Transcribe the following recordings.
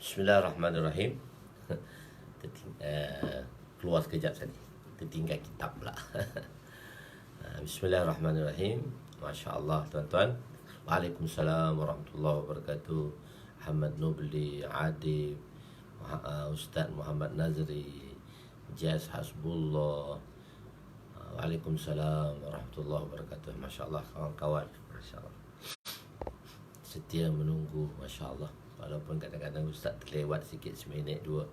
Bismillahirrahmanirrahim. Keluar sekejap tadi, tertinggal kitab pula. Bismillahirrahmanirrahim. Masya Allah tuan-tuan. Waalaikumsalam warahmatullahi wabarakatuh. Muhammad Nubli, Adib, Ustaz Muhammad Nazri, Jaz Hasbullah. Waalaikumsalam warahmatullahi wabarakatuh. Masya Allah kawan-kawan. Masya Allah, setia menunggu. Masya Allah, walaupun kadang-kadang Ustaz terlewat sikit seminit dua.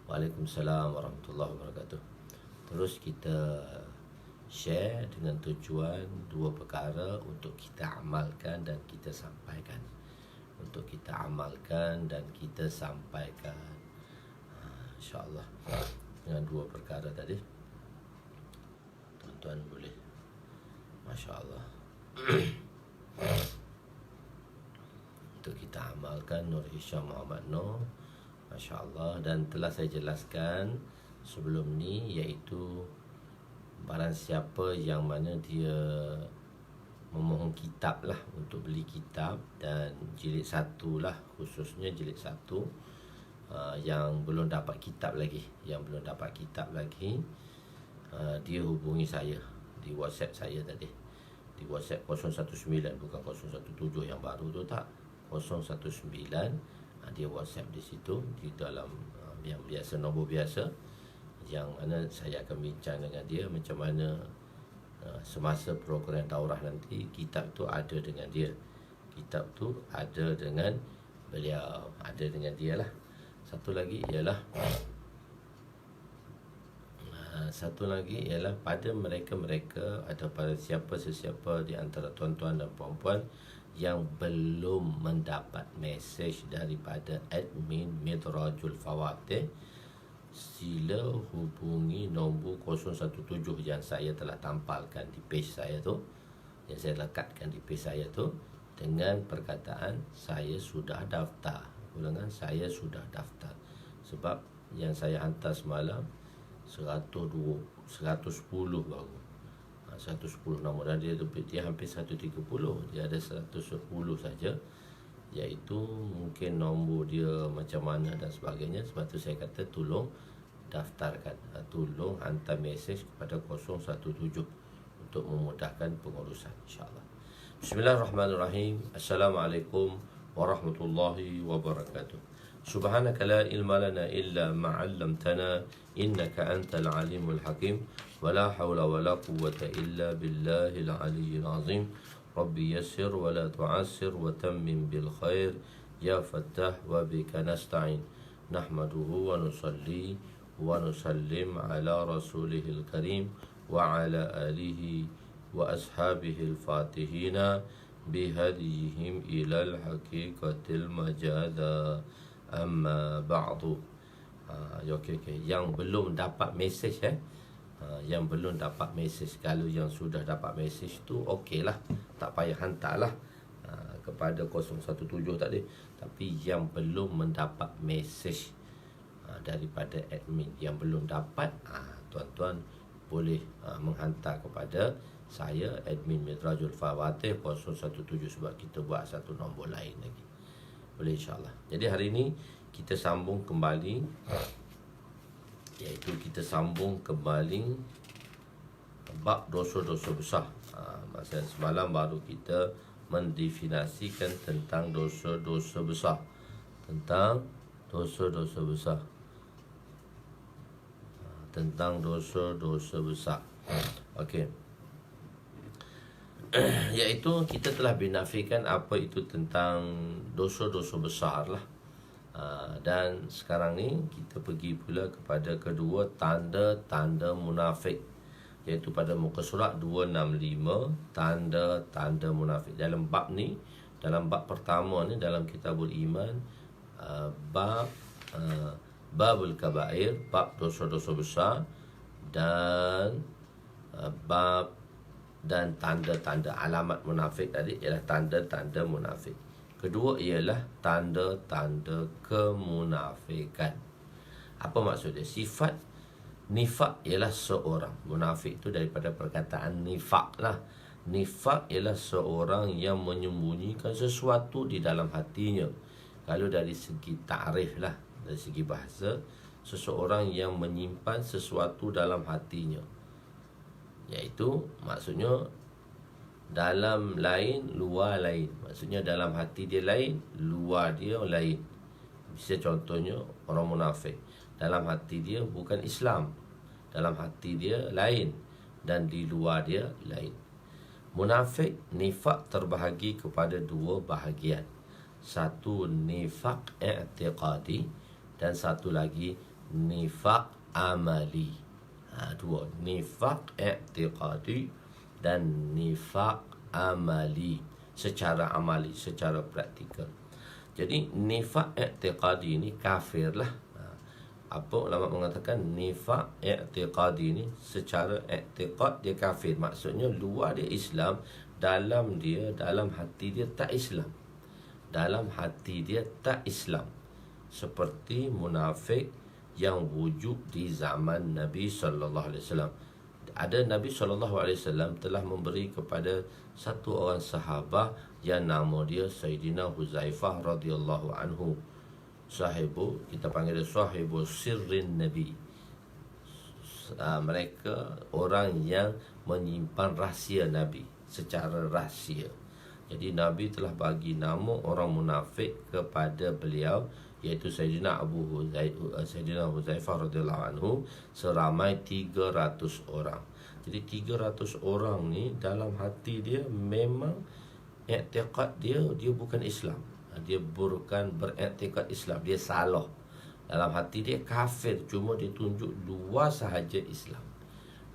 Waalaikumsalam warahmatullahi wabarakatuh. Terus kita share dengan tujuan dua perkara untuk kita amalkan dan kita sampaikan. Untuk kita amalkan dan kita sampaikan. InsyaAllah dengan dua perkara tadi tuan-tuan boleh. Masya Allah. Untuk kita amalkan Nur Hisham Muhammad Nur, Masya Allah. Dan telah saya jelaskan sebelum ni, iaitu barang siapa yang mana dia memohon kitab lah, untuk beli kitab, dan jilid 1 lah, khususnya jilid 1, yang belum dapat kitab lagi, dia hubungi saya di WhatsApp saya tadi, di WhatsApp 019, bukan 017 yang baru tu, tak, 019. Dia WhatsApp di situ, di dalam yang biasa, nombor biasa, yang mana saya akan bincang dengan dia macam mana semasa program daurah nanti kitab tu ada dengan dia, kitab tu ada dengan beliau, ada dengan dia lah. Satu lagi ialah pada mereka-mereka atau pada sesiapa di antara tuan-tuan dan puan-puan yang belum mendapat mesej daripada admin Midrajul Fawatih, sila hubungi nombor 017 yang saya telah tampalkan di page saya tu, yang saya lekatkan di page saya tu, dengan perkataan saya sudah daftar. Ulangan, saya sudah daftar. Sebab yang saya hantar semalam 110 baru, 110 nombor, dan dia hampir 130, dia ada 110 saja, iaitu mungkin nombor dia macam mana dan sebagainya. Sebab tu saya kata tolong daftarkan, tolong hantar mesej kepada 017 untuk memudahkan pengurusan, insyaAllah. Bismillahirrahmanirrahim. Assalamualaikum warahmatullahi wabarakatuh. Subhanaka la ilma lana illa ma 'allamtana innaka antal alimul hakim wa la hawla wa la quwwata illa billahil aliyyil azim. Rabbi yassir wa la tu'assir wa tammim bil khair ya fattah wa bika nasta'in. Nahmaduhu wa nusalli wa nusallim ala rasulihil karim wa ala alihi wa ashabihil fatihina bihadihim ilal haqiqatil majada. Amma ba'du. Okey. Yang belum dapat mesej, yang belum dapat mesej, kalau yang sudah dapat mesej tu okeylah, tak payah hantarlah kepada 017 tadi. Tapi yang belum mendapat mesej daripada admin, yang belum dapat, tuan-tuan boleh menghantar kepada saya, admin Midrajul Fawatih 017, sebab kita buat satu nombor lain lagi. Boleh, insyaAllah. Jadi hari ini kita sambung kembali, iaitu kita sambung kembali bab dosa-dosa besar. Masa semalam baru kita mendefinisikan tentang dosa-dosa besar, tentang dosa-dosa besar. Okey. Iaitu kita telah binafikan apa itu tentang dosa-dosa besar lah. Dan sekarang ni kita pergi pula kepada kedua tanda-tanda munafik, iaitu pada muka surat 265, tanda-tanda munafik. Dalam bab ni, dalam bab pertama ni, dalam Kitabul Iman, babul kabair, bab dosa-dosa besar, dan bab dan tanda-tanda alamat munafik tadi ialah tanda-tanda munafik. Kedua ialah tanda-tanda kemunafikan. Apa maksud dia? Sifat nifak ialah seorang. Munafik itu daripada perkataan nifak lah. Nifak ialah seorang yang menyembunyikan sesuatu di dalam hatinya, Kalau dari segi ta'rif lah, dari segi bahasa, seseorang yang menyimpan sesuatu dalam hatinya, iaitu maksudnya dalam lain, luar lain. Maksudnya dalam hati dia lain, luar dia lain. Bisa contohnya orang munafik, dalam hati dia bukan Islam, dalam hati dia lain, dan di luar dia lain. Munafik, nifak terbahagi kepada dua bahagian. Satu nifak i'tiqadi, dan satu lagi nifak amali. Dua, nifak i'tiqadi dan nifak amali, secara amali, secara praktikal. Jadi nifak i'tiqadi ini kafir lah. Apa ulama mengatakan nifak i'tiqadi ini secara i'tiqad dia kafir. Maksudnya luar dia Islam, dalam hati dia tak Islam. Dalam hati dia tak Islam. Seperti munafik yang wujud di zaman Nabi sallallahu alaihi wasallam. Ada Nabi SAW telah memberi kepada satu orang sahabat yang nama dia Sayyidina Huzaifah radhiyallahu anhu. Sahibu, kita panggil dia sahibu sirrin Nabi. Mereka orang yang menyimpan rahsia Nabi secara rahsia. Jadi Nabi telah bagi nama orang munafik kepada beliau, iaitu Sayyidina Sayyidina Huzaifah radhiyallahu anhu, seramai 300 orang. Jadi 300 orang ni dalam hati dia memang i'tiqad dia bukan Islam. Dia bukan beriktikad Islam, dia salah. Dalam hati dia kafir, cuma dia tunjuk luar sahaja Islam,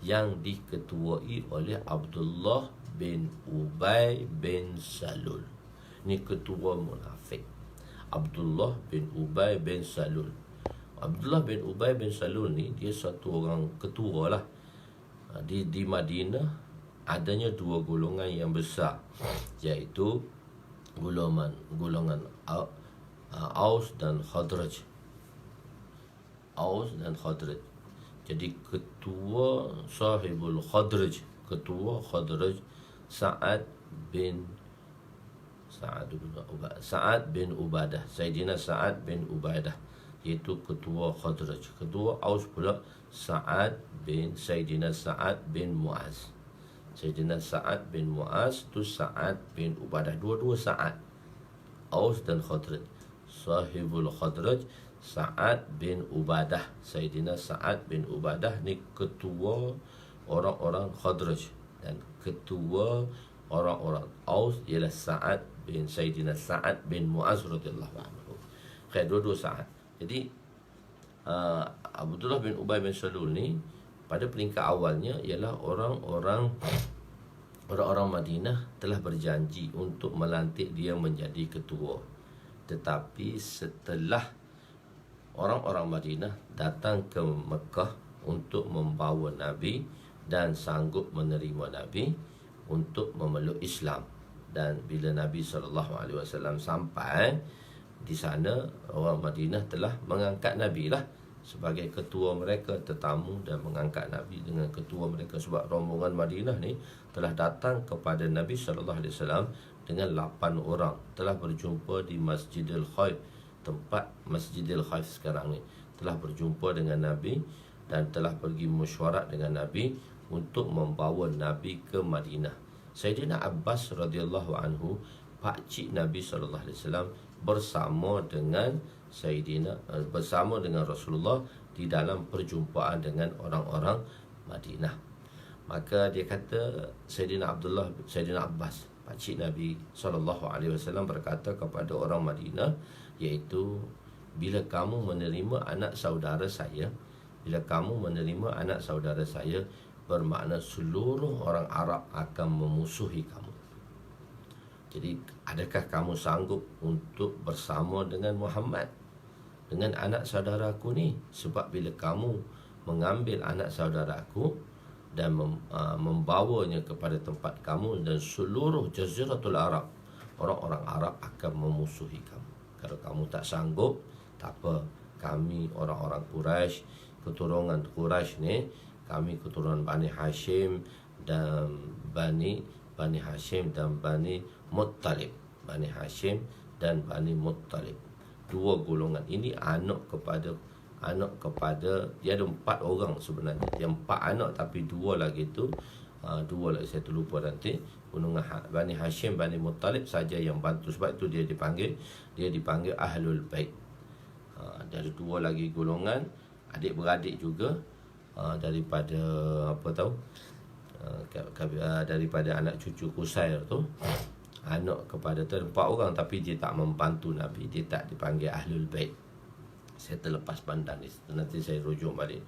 yang diketuai oleh Abdullah bin Ubay bin Salul. Ini ketua munafik, Abdullah bin Ubay bin Salul. Abdullah bin Ubay bin Salul ni dia satu orang ketua lah. Di Madinah adanya dua golongan yang besar, iaitu golongan Aus dan Khadraj. Aus dan Khadraj. Jadi ketua sahibul Khadraj, ketua Khadraj Sa'ad bin Ubadah, Sayyidina Sa'ad bin Ubadah, iaitu ketua Khadraj. Ketua Aus pula Sayyidina Sa'ad bin Mu'az. Sayyidina Sa'ad bin Mu'az tu Sa'ad bin Ubadah, dua-dua Sa'ad, Aus dan Khadraj. Sahibul Khadraj Sa'ad bin Ubadah, Sayyidina Sa'ad bin Ubadah ni ketua orang-orang Khadraj, dan ketua orang-orang Aus ialah Sayyidina Sa'ad bin Mu'az radhiyallahu anhu. Dua-dua Sa'ad. Jadi Abdullah bin Ubay bin Salul ni pada peringkat awalnya ialah orang-orang Madinah telah berjanji untuk melantik dia menjadi ketua. Tetapi setelah orang-orang Madinah datang ke Mekah untuk membawa Nabi dan sanggup menerima Nabi untuk memeluk Islam, dan bila Nabi SAW sampai di sana, orang Madinah telah mengangkat Nabi lah sebagai ketua mereka, tetamu, dan mengangkat Nabi dengan ketua mereka. Sebab rombongan Madinah ni telah datang kepada Nabi SAW dengan 8 orang, telah berjumpa di Masjidil Khaif, tempat Masjidil Khaif sekarang ni, telah berjumpa dengan Nabi dan telah pergi mesyuarat dengan Nabi untuk membawa Nabi ke Madinah. Sayyidina Abbas radhiyallahu anhu, pakcik Nabi SAW, bersama dengan Rasulullah di dalam perjumpaan dengan orang-orang Madinah. Maka dia kata, Sayyidina Abbas, pakcik Nabi SAW, berkata kepada orang Madinah, iaitu bila kamu menerima anak saudara saya, bermakna seluruh orang Arab akan memusuhi kamu. Jadi adakah kamu sanggup untuk bersama dengan Muhammad, dengan anak saudaraku ni? Sebab bila kamu mengambil anak saudaraku dan membawanya kepada tempat kamu, dan seluruh Jaziratul Arab, orang-orang Arab akan memusuhi kamu. Kalau kamu tak sanggup, tak apa, kami orang-orang Quraisy, keturunan Quraisy ni, kami keturunan Bani Hashim dan Bani Hashim dan Bani Muttalib, Bani Hashim dan Bani Muttalib. dua golongan ini anak kepada dia ada 4 orang sebenarnya. Dia 4 anak tapi 2 lagi tu, 2 lagi saya terlupa nanti. Golongan Bani Hashim, Bani Muttalib saja yang bantu. Sebab itu dia dipanggil Ahlul Bait. Dari 2 lagi golongan adik-beradik juga, daripada daripada anak cucu Qusair tu, anak kepada tu 4 orang tapi dia tak membantu Nabi, dia tak dipanggil Ahlul Bait. Saya terlepas pandang ni, nanti saya rujuk balik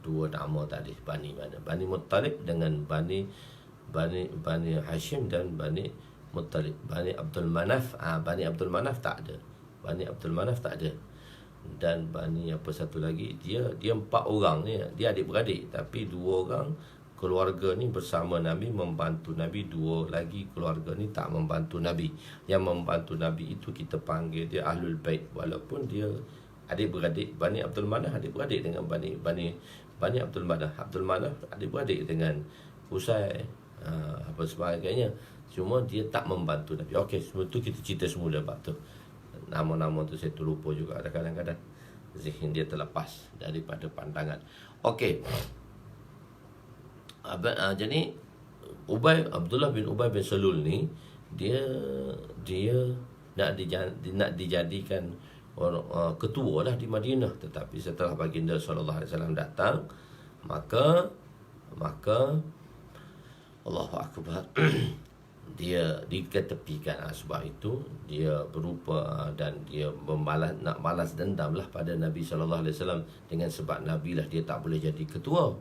2 nama tadi, Bani mana? Bani Muttalib dengan Bani Hashim dan Bani Muttalib. Bani Abdul Manaf, Bani Abdul Manaf tak ada. Bani Abdul Manaf tak ada. Dan Bani apa satu lagi, dia 4 orang ni, dia adik-beradik tapi 2 orang keluarga ni bersama Nabi, membantu Nabi. 2 lagi keluarga ni tak membantu Nabi. Yang membantu Nabi itu kita panggil dia Ahlul Bait, walaupun dia adik-beradik. Bani Abdul Manaf adik-beradik dengan Bani Abdul Manaf. Abdul Manaf adik-beradik dengan Qusay, apa sebagainya. Cuma dia tak membantu Nabi. Okey, semua tu kita cerita semula bab tu. Nama-nama tu saya terlupa juga kadang-kadang. Zihin dia terlepas daripada pandangan. Okey. Jadi Abdullah bin Ubay bin Salul ni dia nak dijadikan ketua lah di Madinah. Tetapi setelah baginda sallallahu alaihi wasallam datang, maka Allahu Akbar, dia diketepikan. Sebab itu dia berupa dan dia nak balas dendam lah pada Nabi sallallahu alaihi wasallam, dengan sebab Nabi lah dia tak boleh jadi ketua.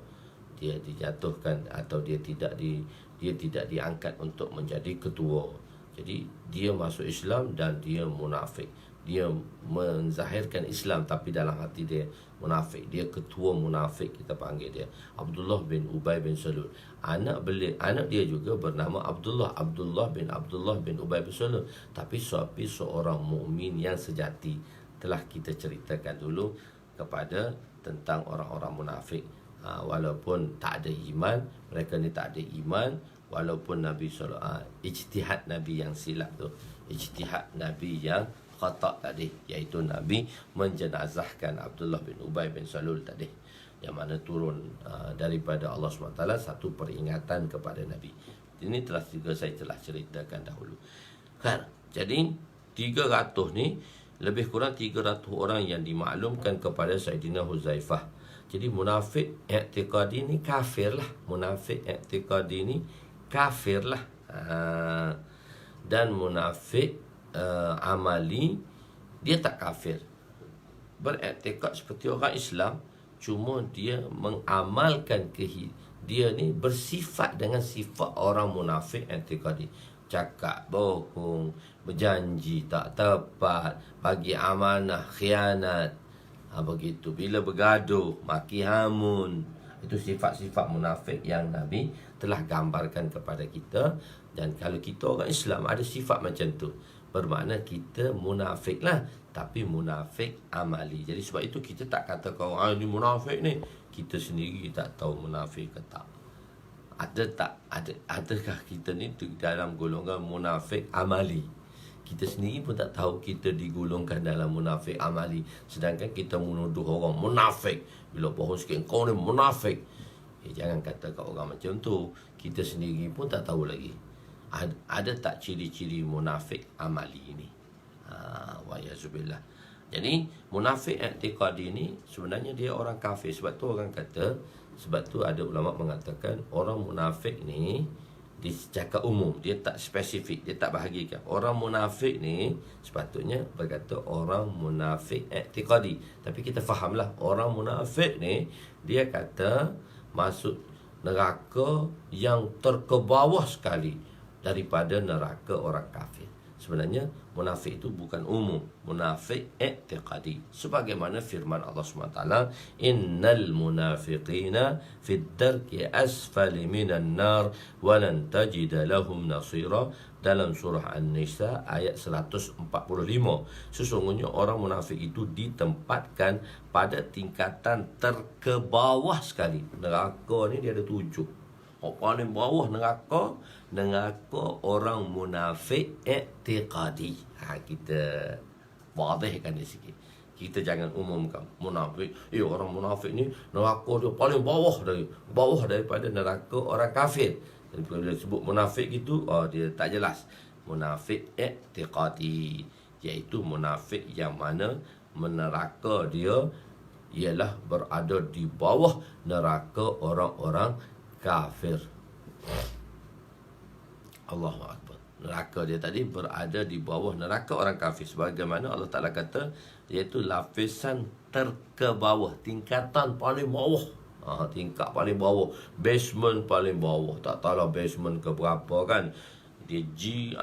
Dia dijatuhkan atau dia tidak diangkat untuk menjadi ketua. Jadi dia masuk Islam dan dia munafik. Dia menzahirkan Islam tapi dalam hati dia munafik. Dia ketua munafik, kita panggil dia Abdullah bin Ubay bin Salul. Anak dia juga bernama Abdullah bin Ubay bin Salul. Tapi seorang mukmin yang sejati. Telah kita ceritakan dulu kepada tentang orang-orang munafik. Walaupun tak ada iman, mereka ni tak ada iman, walaupun Nabi ijtihad Nabi yang silap tu, ijtihad Nabi yang khata' tadi, iaitu Nabi menjenazahkan Abdullah bin Ubay bin Salul tadi, yang mana turun daripada Allah SWT satu peringatan kepada Nabi. Ini saya telah ceritakan dahulu kan. Jadi 300 ni, lebih kurang 300 orang yang dimaklumkan kepada Saidina Huzaifah. Jadi munafik i'tiqadi ni kafir lah. Munafik i'tiqadi ni kafir lah. Dan munafik amali, dia tak kafir. Beriktikad seperti orang Islam, cuma dia mengamalkan dia ni bersifat dengan sifat orang munafik i'tiqadi. Cakap bohong, berjanji tak tepat, bagi amanah khianat, begitu. Bila bergaduh, maki hamun. Itu sifat-sifat munafik yang Nabi telah gambarkan kepada kita. Dan kalau kita orang Islam ada sifat macam tu, bermakna kita munafik lah, tapi munafik amali. Jadi sebab itu kita tak kata kau ni munafik ni. Kita sendiri tak tahu munafik ke tak. Adakah kita ni dalam golongan munafik amali? Kita sendiri pun tak tahu kita digolongkan dalam munafik amali. Sedangkan kita menuduh orang munafik. Bila bohong sikit, kau ni munafik. Jangan kata kat orang macam tu. Kita sendiri pun tak tahu lagi. Ada tak ciri-ciri munafik amali ni? Wayazubillah. Jadi munafik i'tiqadi ni sebenarnya dia orang kafir. Sebab tu ada ulama mengatakan orang munafik ni dicakap umum, dia tak spesifik, dia tak bahagikan. Orang munafik ni sepatutnya berkata orang munafik i'tiqadi. Tapi kita fahamlah orang munafik ni, dia kata masuk neraka yang terkebawah sekali daripada neraka orang kafir. Sebenarnya munafik itu bukan umum, munafik i'tiqadi. Sebagaimana firman Allah SWT, innal munafiqina fid darki asfali minan nar walan tajida lahum nasira, dalam surah An-Nisa ayat 145. Sesungguhnya orang munafik itu ditempatkan pada tingkatan terkebawah sekali. Neraka ni dia ada 7. Paling bawah neraka orang munafik i'tiqadi. Kita wadihkan dia sikit. Kita jangan umumkan munafik. Orang munafik ni neraka dia paling bawah daripada neraka orang kafir. Dan bila sebut munafik itu, dia tak jelas. Munafik i'tiqadi, iaitu munafik yang mana neraka dia ialah berada di bawah neraka orang-orang kafir. Allahu Akbar. Neraka dia tadi berada di bawah neraka orang kafir. Sebagaimana Allah Ta'ala kata, iaitu lapisan terkebawah, tingkatan paling bawah. Tingkat paling bawah, basement paling bawah. Tak tahulah basement ke berapa kan. Dia G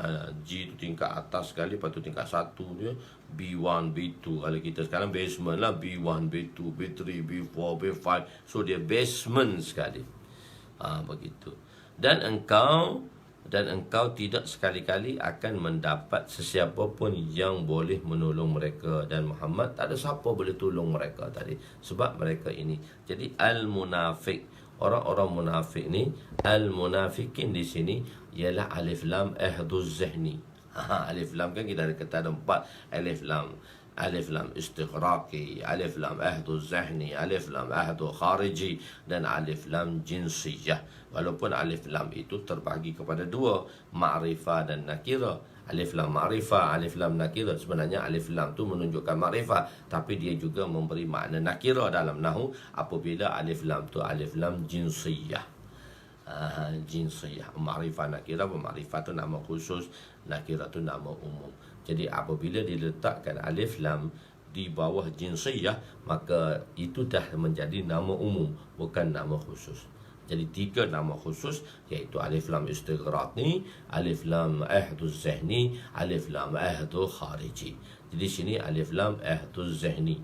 tu tingkat atas sekali, lepas tu tingkat 1 dia B1, B2. Kalau kita sekarang basement lah, B1, B2, B3, B4, B5. So dia basement sekali. Begitu. Dan engkau tidak sekali-kali akan mendapat sesiapa pun yang boleh menolong mereka. Dan Muhammad tak ada siapa boleh tolong mereka tadi, sebab mereka ini. Jadi al-munafik, orang-orang munafik ni, al-munafikin di sini ialah alif lam ahduz zihni. Alif lam kan kita ada kata ada 4 alif lam. Alif lam istighraqi, alif lam ahdu zahni, alif lam ahdu khariji, dan alif lam jinsiyah. Walaupun alif lam itu terbagi kepada 2, ma'rifah dan nakira. Alif lam ma'rifah, alif lam nakira. Sebenarnya alif lam tu menunjukkan ma'rifah, tapi dia juga memberi makna nakira dalam nahu apabila alif lam tu alif lam jinsiyah. Jinsiyah, ma'rifah nakira. Ma'rifah tu nama khusus, nakira tu nama umum. Jadi apabila diletakkan alif lam di bawah jinsiyah, maka itu dah menjadi nama umum, bukan nama khusus. Jadi 3 nama khusus, iaitu alif lam istighraqi, alif lam ahdu zihni, alif lam ahdu khariji. Jadi sini alif lam ahdu zihni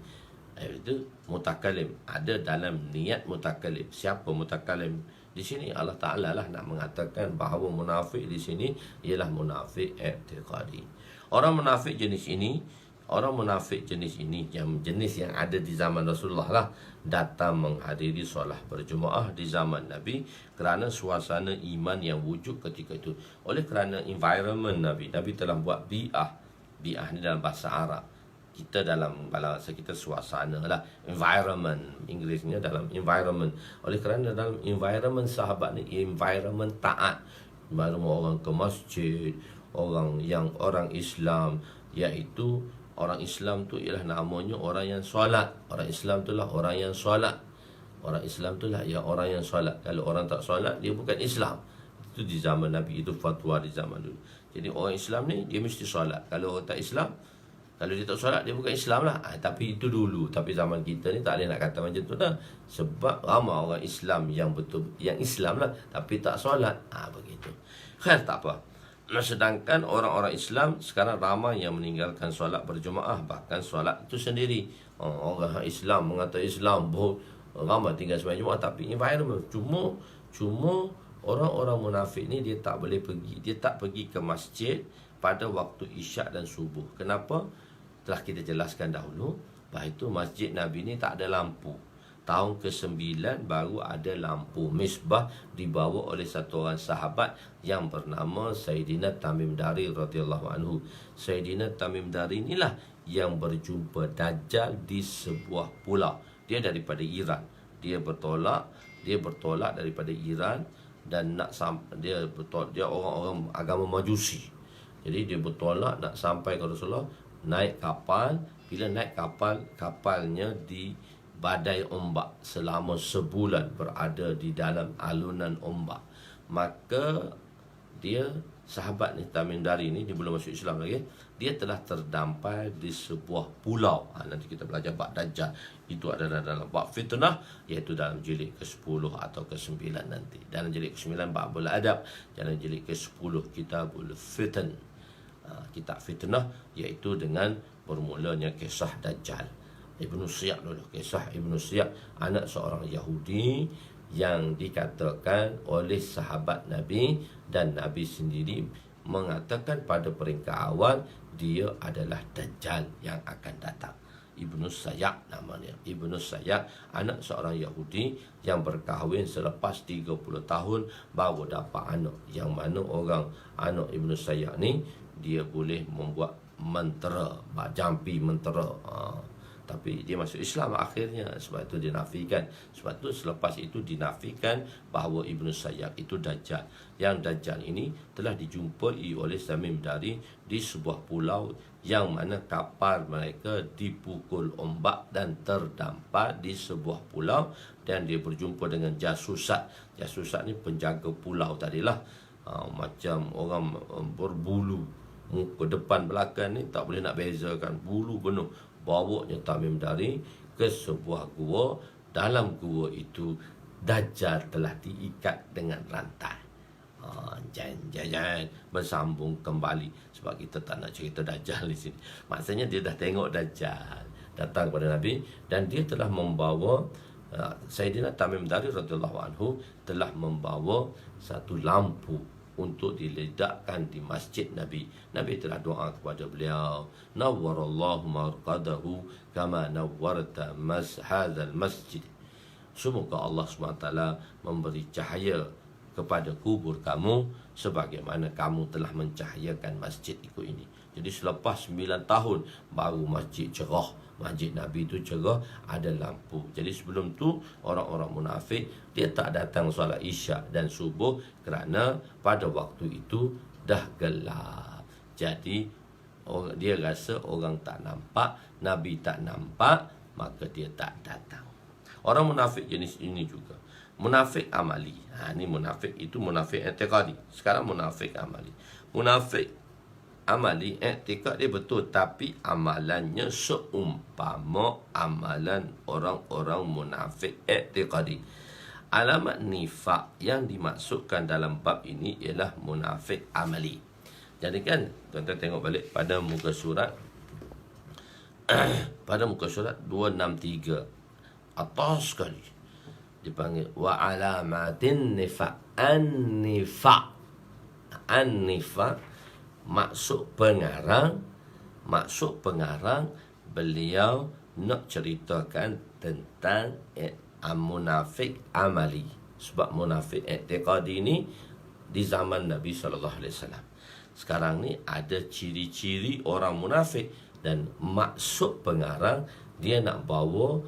itu mutakalim, ada dalam niat mutakalim. Siapa mutakalim? Di sini Allah Ta'ala lah nak mengatakan bahawa munafik di sini ialah munafik i'tiqadi. Orang munafik jenis ini yang jenis yang ada di zaman Rasulullah lah, datang menghadiri solat berjemaah di zaman Nabi kerana suasana iman yang wujud ketika itu. Oleh kerana environment Nabi telah buat bi'ah. Bi'ah ni dalam bahasa Arab. Kita dalam bahasa kita suasana lah, environment, Inggerisnya dalam environment. Oleh kerana dalam environment sahabat ni environment taat, environment orang ke masjid, orang Islam, iaitu orang Islam tu ialah namanya orang yang solat. Orang Islam tu lah orang yang solat. Orang Islam tu lah orang yang solat. Kalau orang tak solat, dia bukan Islam. Itu di zaman Nabi, itu fatwa di zaman dulu. Jadi orang Islam ni dia mesti solat. Kalau orang tak Islam, kalau dia tak solat, dia bukan Islam lah. Tapi itu dulu. Tapi zaman kita ni tak boleh nak kata macam tu dah. Sebab ramai orang Islam yang betul, yang Islam lah, tapi tak solat. Begitu. Khair, tak apa. Sedangkan orang-orang Islam sekarang ramai yang meninggalkan solat berjemaah, bahkan solat itu sendiri. Orang Islam mengata Islam, ramai tinggal sembahyang Jumaat, tapi environment cuma orang-orang munafik ni dia tak boleh pergi, dia tak pergi ke masjid pada waktu isyak dan subuh. Kenapa? Telah kita jelaskan dahulu bahawa itu masjid Nabi ni tak ada lampu. Tahun ke-9 baru ada lampu misbah dibawa oleh satu orang sahabat yang bernama Sayyidina Tamim Dari radhiyallahu anhu. Sayyidina Tamim Dari inilah yang berjumpa Dajjal di sebuah pulau. Dia daripada Iran. Dia bertolak daripada Iran dan dia orang-orang agama Majusi. Jadi dia bertolak nak sampai ke Rasulullah, naik kapal. Bila naik kapal, kapalnya di badai ombak selama sebulan, berada di dalam alunan ombak. Maka dia, sahabat ni Tamim Dari ni, dia belum masuk Islam lagi, dia telah terdampar di sebuah pulau. Nanti kita belajar bab Dajjal. Itu adalah dalam bab fitnah, iaitu dalam jilid ke-10 atau ke-9 nanti. Dalam jilid ke-9 Babul Adab, dalam jilid ke-10 Kitabul Fitan, kitab fitnah, iaitu dengan bermulanya kisah Dajjal. Ibnu Siyah dulu, kisah Ibnu Siyah, anak seorang Yahudi yang dikatakan oleh sahabat Nabi, dan Nabi sendiri mengatakan pada peringkat awal dia adalah Dajjal yang akan datang. Ibnu Siyah namanya. Ibnu Siyah anak seorang Yahudi yang berkahwin selepas 30 tahun baru dapat anak, yang mana anak Ibnu Siyah ni dia boleh membuat mentera, jampi mentera. Tapi dia masuk Islam akhirnya, sebab itu dinafikan. Sebab itu selepas itu dinafikan bahawa Ibnu Sayyad itu Dajjal. Yang Dajjal ini telah dijumpai oleh Tamim Dari di sebuah pulau yang mana kapal mereka dipukul ombak dan terdampar di sebuah pulau, dan dia berjumpa dengan jasusat. Jasusat ni penjaga pulau tadilah. Macam orang berbulu, muka depan belakang ni tak boleh nak bezakan, bulu penuh. Bawanya Tamim Dari ke sebuah gua. Dalam gua itu Dajjal telah diikat dengan rantai. Jangan bersambung kembali, sebab kita tak nak cerita Dajjal di sini. Maksudnya dia dah tengok Dajjal datang kepada Nabi, dan dia telah membawa Sayyidina Tamim Dari radhiyallahu anhu telah membawa satu lampu untuk diledakkan di masjid Nabi. Nabi telah doa kepada beliau, nawwarallahu marqadahu kama nawwarta hadzal masjid. Semoga Allah SWT memberi cahaya kepada kubur kamu sebagaimana kamu telah mencahayakan masjid ini. Jadi selepas 9 tahun baru masjid cerah. Masjid Nabi itu cerah, ada lampu. Jadi sebelum tu orang-orang munafik dia tak datang solat Isyak dan subuh kerana pada waktu itu dah gelap. Jadi dia rasa orang tak nampak, Nabi tak nampak, maka dia tak datang. Orang munafik jenis ini juga. Munafik amali. Ini munafik, itu munafik i'tiqadi. Sekarang munafik amali. Munafik amali, i'tiqad dia betul, tapi amalannya seumpama amalan orang-orang munafik i'tiqadi. Alamat nifak yang dimaksudkan dalam bab ini ialah munafik amali. Jadi kan tuan-tuan tengok balik pada muka surat pada muka surat 263 atas sekali dipanggil wa alamatin nifaq. An-nifaq, an-nifaq maksud pengarang beliau nak ceritakan tentang munafik amali. Sebab munafik i'tiqadi ni di zaman Nabi SAW. Sekarang ni ada ciri-ciri orang munafik, dan maksud pengarang dia nak bawa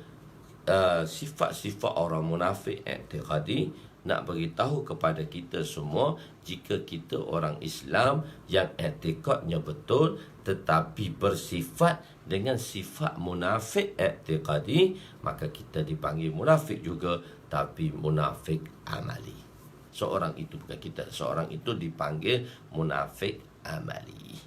sifat-sifat orang munafik i'tiqadi, nak beritahu kepada kita semua, jika kita orang Islam yang i'tiqadnya betul tetapi bersifat dengan sifat munafik i'tiqadi, maka kita dipanggil munafik juga, tapi munafik amali. Seorang itu bukan kita, seorang itu dipanggil munafik amali.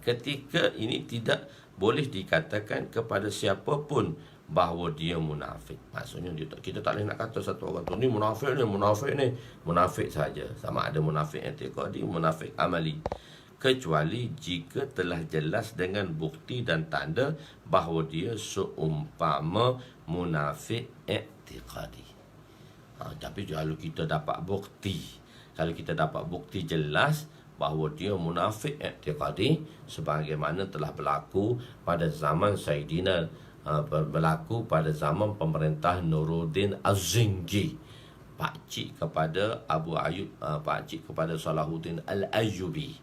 Ketika ini tidak boleh dikatakan kepada siapa pun bahawa dia munafik. Maksudnya kita tak boleh nak kata satu orang tu ni munafik ni, munafik saja. Sama ada munafik i'tiqadi, munafik amali, kecuali jika telah jelas dengan bukti dan tanda bahawa dia seumpama munafik i'tiqadi. Tapi kalau kita dapat bukti jelas bahawa dia munafik i'tiqadi, sebagaimana telah berlaku pada zaman pada zaman pemerintah Nuruddin Az-Zingi, pakcik kepada Abu Ayyub, pakcik kepada Salahuddin Al-Ayyubi.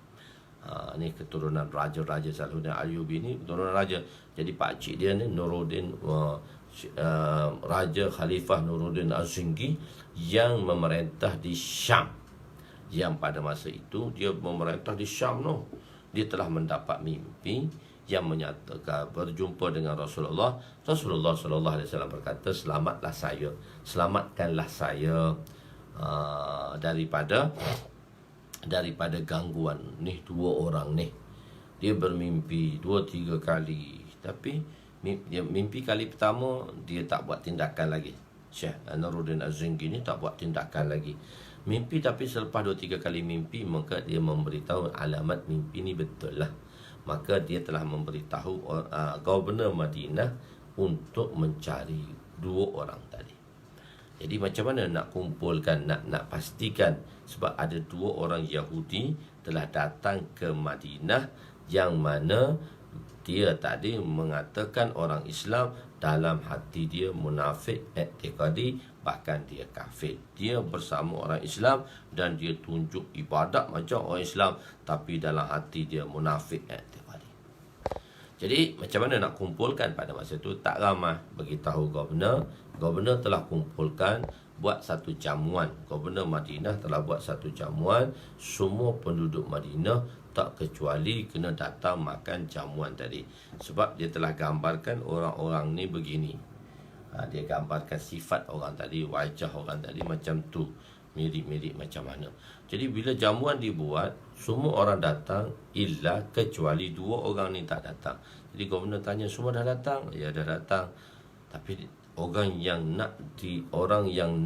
Ni keturunan raja-raja Salahuddin Al-Ayyubi ni keturunan raja. Jadi pakcik dia ni Nuruddin, Raja Khalifah Nuruddin Az-Zingi yang memerintah di Syam. Yang pada masa itu dia memerintah di Syam no. Dia telah mendapat mimpi yang menyatakan berjumpa dengan Rasulullah. Rasulullah SAW berkata, selamatkanlah saya daripada gangguan ni. Dua orang ni dia bermimpi 2-3 kali, tapi mimpi kali pertama dia tak buat tindakan lagi. Syekh Nuruddin Az-Zingi ni tak buat tindakan lagi mimpi, tapi selepas 2-3 kali mimpi, maka dia memberitahu alamat mimpi ni betul lah. Maka dia telah memberitahu Gubernur Madinah untuk mencari 2 orang tadi. Jadi macam mana nak kumpulkan, nak pastikan, sebab ada 2 orang Yahudi telah datang ke Madinah, yang mana dia tadi mengatakan orang Islam dalam hati dia munafik i'tiqadi, bahkan dia kafir. Dia bersama orang Islam dan dia tunjuk ibadat macam orang Islam, tapi dalam hati dia munafik i'tiqadi. Jadi macam mana nak kumpulkan pada masa itu? Tak ramai beritahu Governor. Governor telah kumpulkan, buat satu jamuan. Governor Madinah telah buat satu jamuan. Semua penduduk Madinah tak kecuali kena datang makan jamuan tadi. Sebab dia telah gambarkan orang-orang ni begini. Dia gambarkan sifat orang tadi, wajah orang tadi macam tu, mirip-mirip macam mana. Jadi bila jamuan dibuat, semua orang datang illa kecuali 2 orang ni tak datang. Jadi Governor tanya, semua dah datang? Ya, dah datang. Tapi orang yang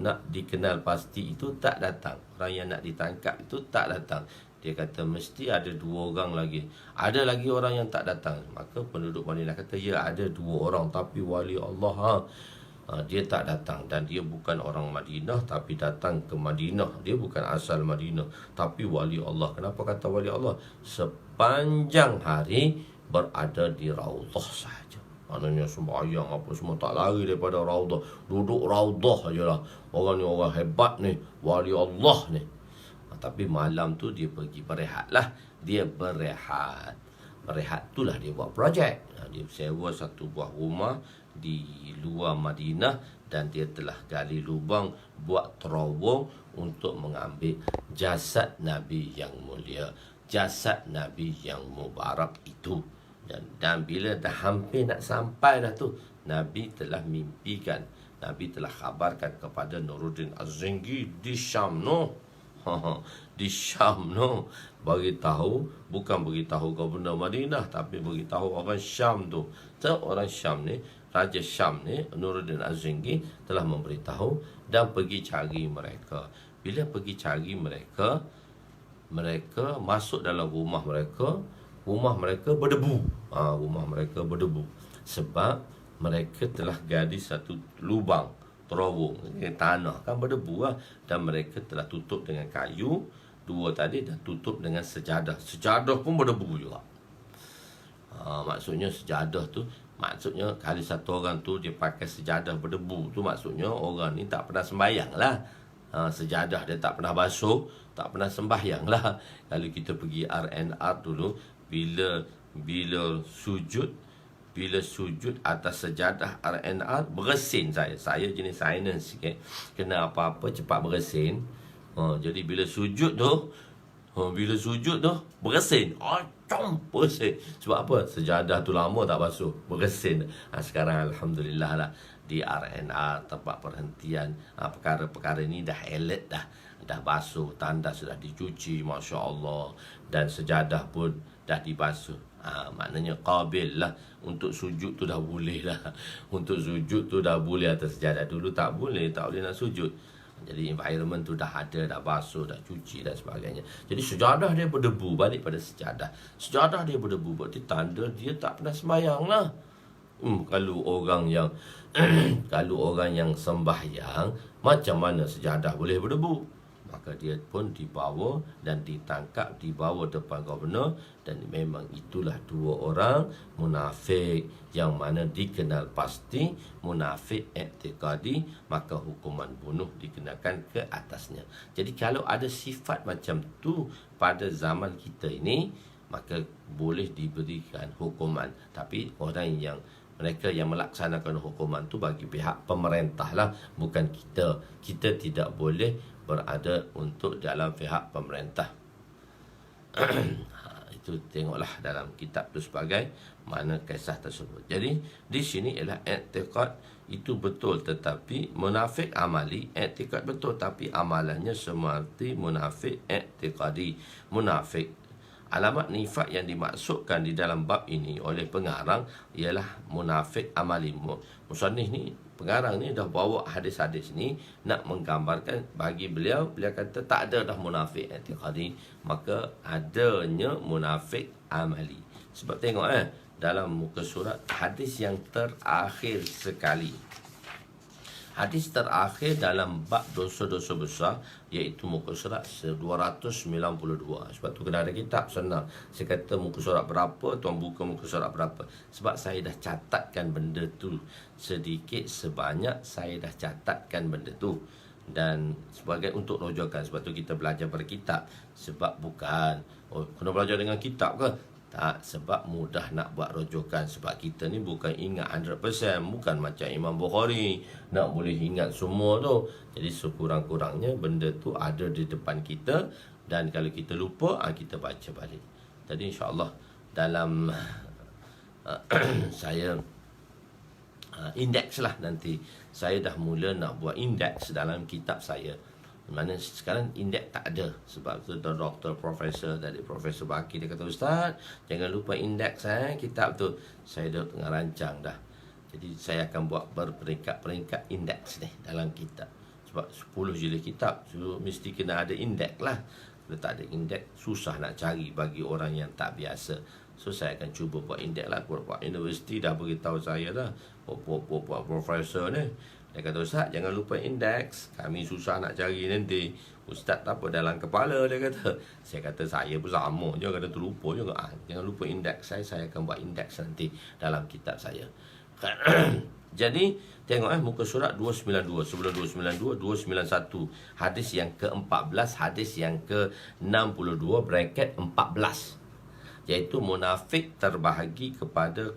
nak dikenal pasti itu tak datang. Orang yang nak ditangkap itu tak datang. Dia kata mesti ada 2 orang lagi. Ada lagi orang yang tak datang. Maka penduduk Madinah kata, ya ada 2 orang, tapi wali Allah dia tak datang. Dan dia bukan orang Madinah, tapi datang ke Madinah. Dia bukan asal Madinah, tapi wali Allah. Kenapa kata wali Allah? Sepanjang hari berada di Raudah sahaja. Maknanya sembahyang apa semua tak lari daripada Raudah. Duduk Raudah je lah. Orang ni orang hebat ni, wali Allah ni. Tapi malam tu dia pergi berehat lah. Dia berehat. Berehat itulah dia buat projek. Dia sewa satu buah rumah di luar Madinah dan dia telah gali lubang, buat terowong untuk mengambil jasad Nabi yang mulia, jasad Nabi yang mubarak itu. Dan bila dah hampir nak sampai dah tu, Nabi telah mimpikan, Nabi telah khabarkan kepada Nuruddin Az-Zengi di Syam di Syam beritahu, bukan beritahu Gubernur Madinah, tapi beritahu orang Syam tu. So, orang Syam ni, Raja Syam ni, Nuruddin Az-Zengi telah memberitahu dan pergi cari mereka. Bila pergi cari mereka, mereka masuk dalam rumah mereka. Rumah mereka berdebu. Rumah mereka berdebu. Sebab mereka telah gali satu lubang terowong, tanah kan berdebu lah. Dan mereka telah tutup dengan kayu 2 tadi, dan tutup dengan sejadah. Sejadah pun berdebu juga. Maksudnya sejadah tu, maksudnya kali satu orang tu dia pakai sejadah berdebu tu, maksudnya orang ni tak pernah sembahyang lah. Sejadah dia tak pernah basuh, tak pernah sembahyang lah. Kalau kita pergi R&R dulu, bila sujud atas sejadah R&R, bersin saya jenis sains sikit, kena apa-apa cepat bersin. Jadi bila sujud tu bersin. Bersin. Sebab apa? Sejadah tu lama tak basuh, bersin. Sekarang alhamdulillah lah, di R&R, tempat perhentian, perkara-perkara ni dah elok dah basuh, tandas sudah dicuci, Masya Allah, dan sejadah pun dah dibasuh. Maknanya qabil lah. Untuk sujud tu dah boleh lah. Untuk sujud tu dah boleh atas sejadah. Dulu tak boleh nak sujud. Jadi environment tu dah ada, dah basuh, dah cuci dan sebagainya. Jadi sejadah dia berdebu, balik pada sejadah. Sejadah dia berdebu, berarti tanda dia tak pernah sembahyang lah. Kalau orang yang kalau orang yang sembahyang, macam mana sejadah boleh berdebu? Maka dia pun dibawa dan ditangkap, dibawa depan Gubernur. Dan memang itulah 2 orang munafik yang mana dikenal pasti munafik i'tiqadi, maka hukuman bunuh dikenakan ke atasnya. Jadi kalau ada sifat macam tu pada zaman kita ini, maka boleh diberikan hukuman. Tapi mereka yang melaksanakan hukuman tu bagi pihak pemerintah lah, bukan kita. Kita tidak boleh berada untuk dalam pihak pemerintah. Itu tengoklah dalam kitab tu sebagai mana kisah tersebut. Jadi di sini ialah i'tiqad itu betul, tetapi munafik amali. I'tiqad betul tapi amalannya seperti munafik i'tiqadi. Munafik, alamat nifak yang dimaksudkan di dalam bab ini oleh pengarang ialah munafik amali. Musannif ni, pengarang ni dah bawa hadis-hadis ni nak menggambarkan bagi beliau kata tak ada dah munafik i'tiqadi, maka adanya munafik amali. Sebab tengok dalam muka surat hadis yang terakhir sekali. Hadis terakhir dalam bab dosa-dosa besar, iaitu muka surat 292. Sebab tu kena ada kitab, senang. Saya kata muka surat berapa, tuan buka muka surat berapa. Sebab saya dah catatkan benda tu sedikit sebanyak, saya dah catatkan benda tu. Dan sebagai untuk rojokan. Sebab tu kita belajar berkitab. Sebab bukan, kena belajar dengan kitab ke? Tak, sebab mudah nak buat rojokan. Sebab kita ni bukan ingat 100%. Bukan macam Imam Bukhari nak boleh ingat semua tu. Jadi sekurang-kurangnya benda tu ada di depan kita. Dan kalau kita lupa, kita baca balik. Jadi insyaAllah dalam saya indeks lah nanti. Saya dah mula nak buat indeks dalam kitab saya. Mana sekarang indeks tak ada. Sebab tu doktor, profesor tadi, Profesor Baki, dia kata, Ustaz, jangan lupa indeks kitab tu. Saya dah tengah rancang dah. Jadi saya akan buat berperingkat-peringkat indeks ni dalam kitab. Sebab 10 jilid kitab, so mesti kena ada indeks lah. Kalau tak ada indeks, susah nak cari bagi orang yang tak biasa. So saya akan cuba buat indeks lah. Buat universiti dah beritahu saya dah, buat profesor ni. Dia kata, Ustaz, jangan lupa indeks. Kami susah nak cari nanti. Ustaz tak apa dalam kepala, dia kata. Saya kata, saya pun sama je. Kata terlupa juga. Jangan lupa indeks saya akan buat indeks nanti dalam kitab saya. Jadi, tengok muka surat 292. Sebelum 292, 291. Hadis yang ke-14, hadis yang ke-62, bracket 14. Iaitu munafik terbahagi kepada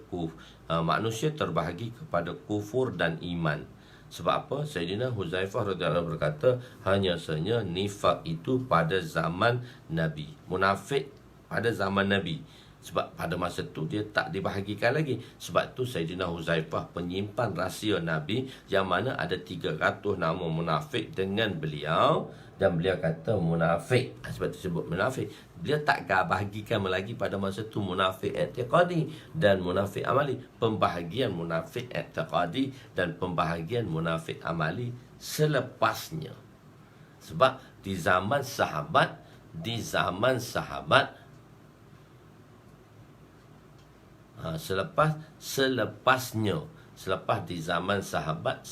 manusia terbahagi kepada kufur dan iman. Sebab apa? Sayyidina Huzaifah radhiyallahu berkata, hanya saja nifak itu pada zaman Nabi. Munafik pada zaman Nabi. Sebab pada masa tu dia tak dibahagikan lagi. Sebab tu Sayyidina Huzaifah penyimpan rahsia Nabi, yang mana ada 300 nama munafik dengan beliau. Dan beliau kata munafik, sebab tu sebut munafik. Beliau tak bahagikan lagi pada masa tu munafik i'tiqadi dan munafik amali. Pembahagian munafik i'tiqadi dan pembahagian munafik amali selepasnya. Sebab di zaman sahabat, selepasnya, selepas di zaman sahabat,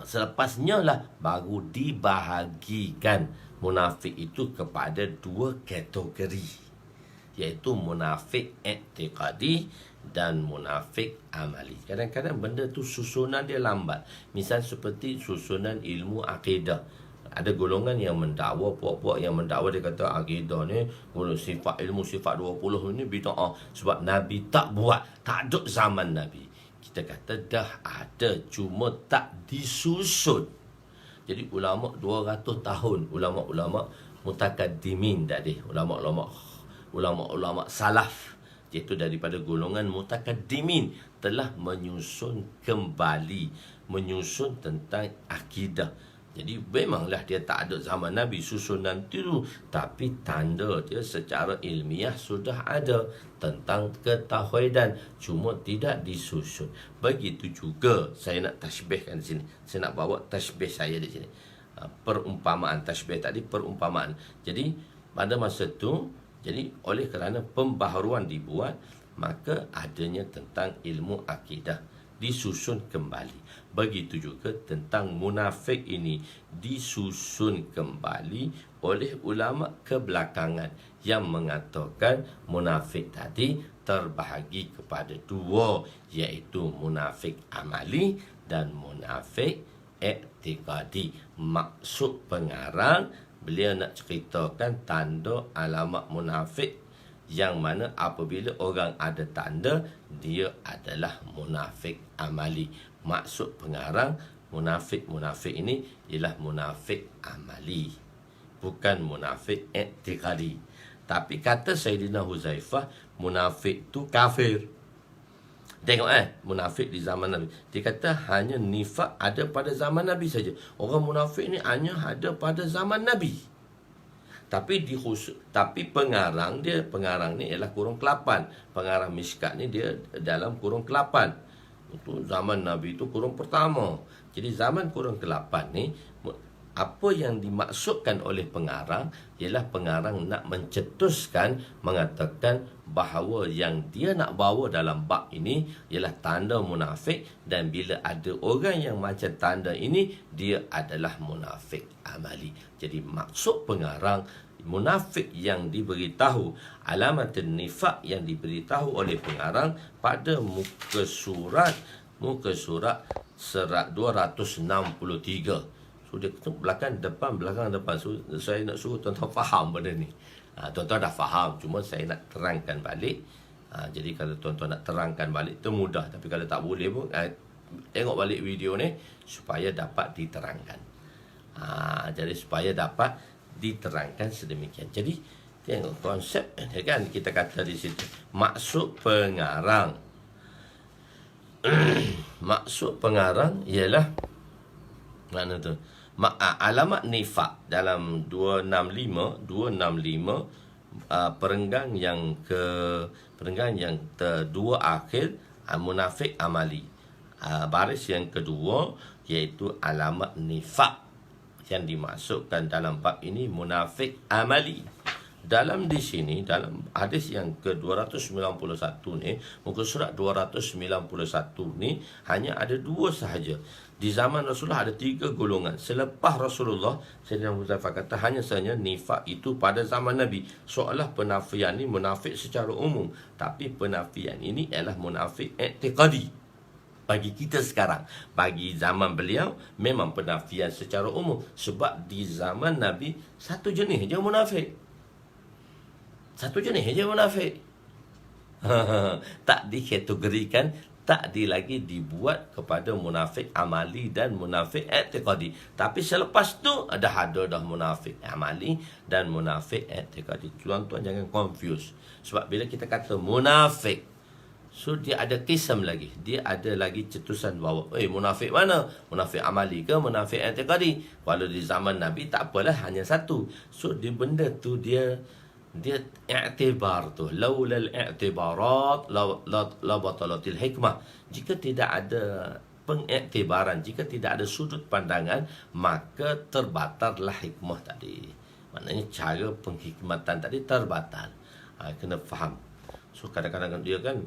selepasnya lah baru dibahagikan munafik itu kepada 2 kategori, iaitu munafik i'tiqadi dan munafik amali. Kadang-kadang benda tu susunan dia lambat. Misal seperti susunan ilmu akidah. Ada golongan yang mendakwa, puak-puak yang mendakwa, dia kata akidah ni, sifat ilmu sifat 20 ni bid'ah. Sebab Nabi tak buat, tak ada zaman Nabi. Kita kata dah ada, cuma tak disusun. Jadi ulama 200 tahun, ulama-ulama mutakaddimin tadi, ulama-ulama salaf, iaitu daripada golongan mutakaddimin, telah menyusun kembali, menyusun tentang akidah. Jadi memanglah dia tak ada zaman Nabi susunan itu, tapi tanda dia secara ilmiah sudah ada tentang ketauhidan, cuma tidak disusun. Begitu juga saya nak tashbihkan di sini. Saya nak bawa tashbih saya di sini. Perumpamaan, tashbih tadi perumpamaan. Jadi pada masa itu, jadi oleh kerana pembaharuan dibuat, maka adanya tentang ilmu akidah disusun kembali. Begitu juga tentang munafik ini disusun kembali oleh ulama kebelakangan yang mengatakan munafik tadi terbahagi kepada 2, iaitu munafik amali dan munafik i'tiqadi. Maksud pengarang, beliau nak ceritakan tanda alamat munafik, yang mana apabila orang ada tanda, dia adalah munafik amali. Maksud pengarang, munafik ini ialah munafik amali, bukan munafik i'tiqadi. Tapi kata Sayyidina Huzaifah, munafik tu kafir. Tengok munafik di zaman Nabi. Dia kata hanya nifak ada pada zaman Nabi saja. Orang munafik ni hanya ada pada zaman Nabi. Tapi pengarang ni ialah kurung ke-8. Pengarang Mishkat ni dia dalam kurung ke-8. Itu zaman Nabi itu kurung pertama. Jadi zaman kurung ke-8 ni Apa yang dimaksudkan oleh pengarang ialah pengarang nak mencetuskan, mengatakan bahawa yang dia nak bawa dalam bab ini ialah tanda munafik, dan bila ada orang yang macam tanda ini, dia adalah munafik amali. Jadi maksud pengarang, munafik yang diberitahu, alamat nifak yang diberitahu oleh pengarang pada muka surat serat 263. So dia kata belakang depan. So saya nak suruh tuan-tuan faham benda ni. Tuan-tuan dah faham, cuma saya nak terangkan balik. Jadi kalau tuan-tuan nak terangkan balik tu mudah, tapi kalau tak boleh pun tengok balik video ni supaya dapat diterangkan. Jadi supaya dapat diterangkan sedemikian. Jadi tengok konsep kan, kita kata di situ maksud pengarang. Maksud pengarang ialah mana tu? Alamat nifak dalam 265 perenggan yang kedua akhir, munafik amali. Baris yang kedua iaitu alamat nifak yang dimasukkan dalam bab ini munafik amali. Dalam di sini, dalam hadis yang ke-291 ni, muka surat 291 ni, hanya ada dua sahaja. Di zaman Rasulullah ada 3 golongan. Selepas Rasulullah, Sayyidina Huzaifah kata hanya sahaja nifak itu pada zaman Nabi. Seolah penafian ni munafik secara umum, tapi penafian ini ialah munafik i'tiqadi. Bagi kita sekarang, bagi zaman beliau memang penafian secara umum, sebab di zaman Nabi satu jenis je munafik. Satu jenis je munafik. Tak dikategorikan, tak lagi dibuat kepada munafik amali dan munafik i'tiqadi. Tapi selepas tu ada dah munafik amali dan munafik i'tiqadi. Tuan-tuan jangan confuse. Sebab bila kita kata munafik, so dia ada kisam lagi. Dia ada lagi cetusan bahawa munafik mana? Munafik amali ke munafik i'tiqadi? Kalau di zaman Nabi tak apalah, hanya satu. So di benda tu dia i'tibar tu, laulal i'tibarat la batalatil hikmah. Jika tidak ada pengiktibaran, jika tidak ada sudut pandangan, maka terbatallah hikmah tadi. Maknanya cara penghikmatan tadi terbatal. Kena faham. So kadang-kadang dia kan,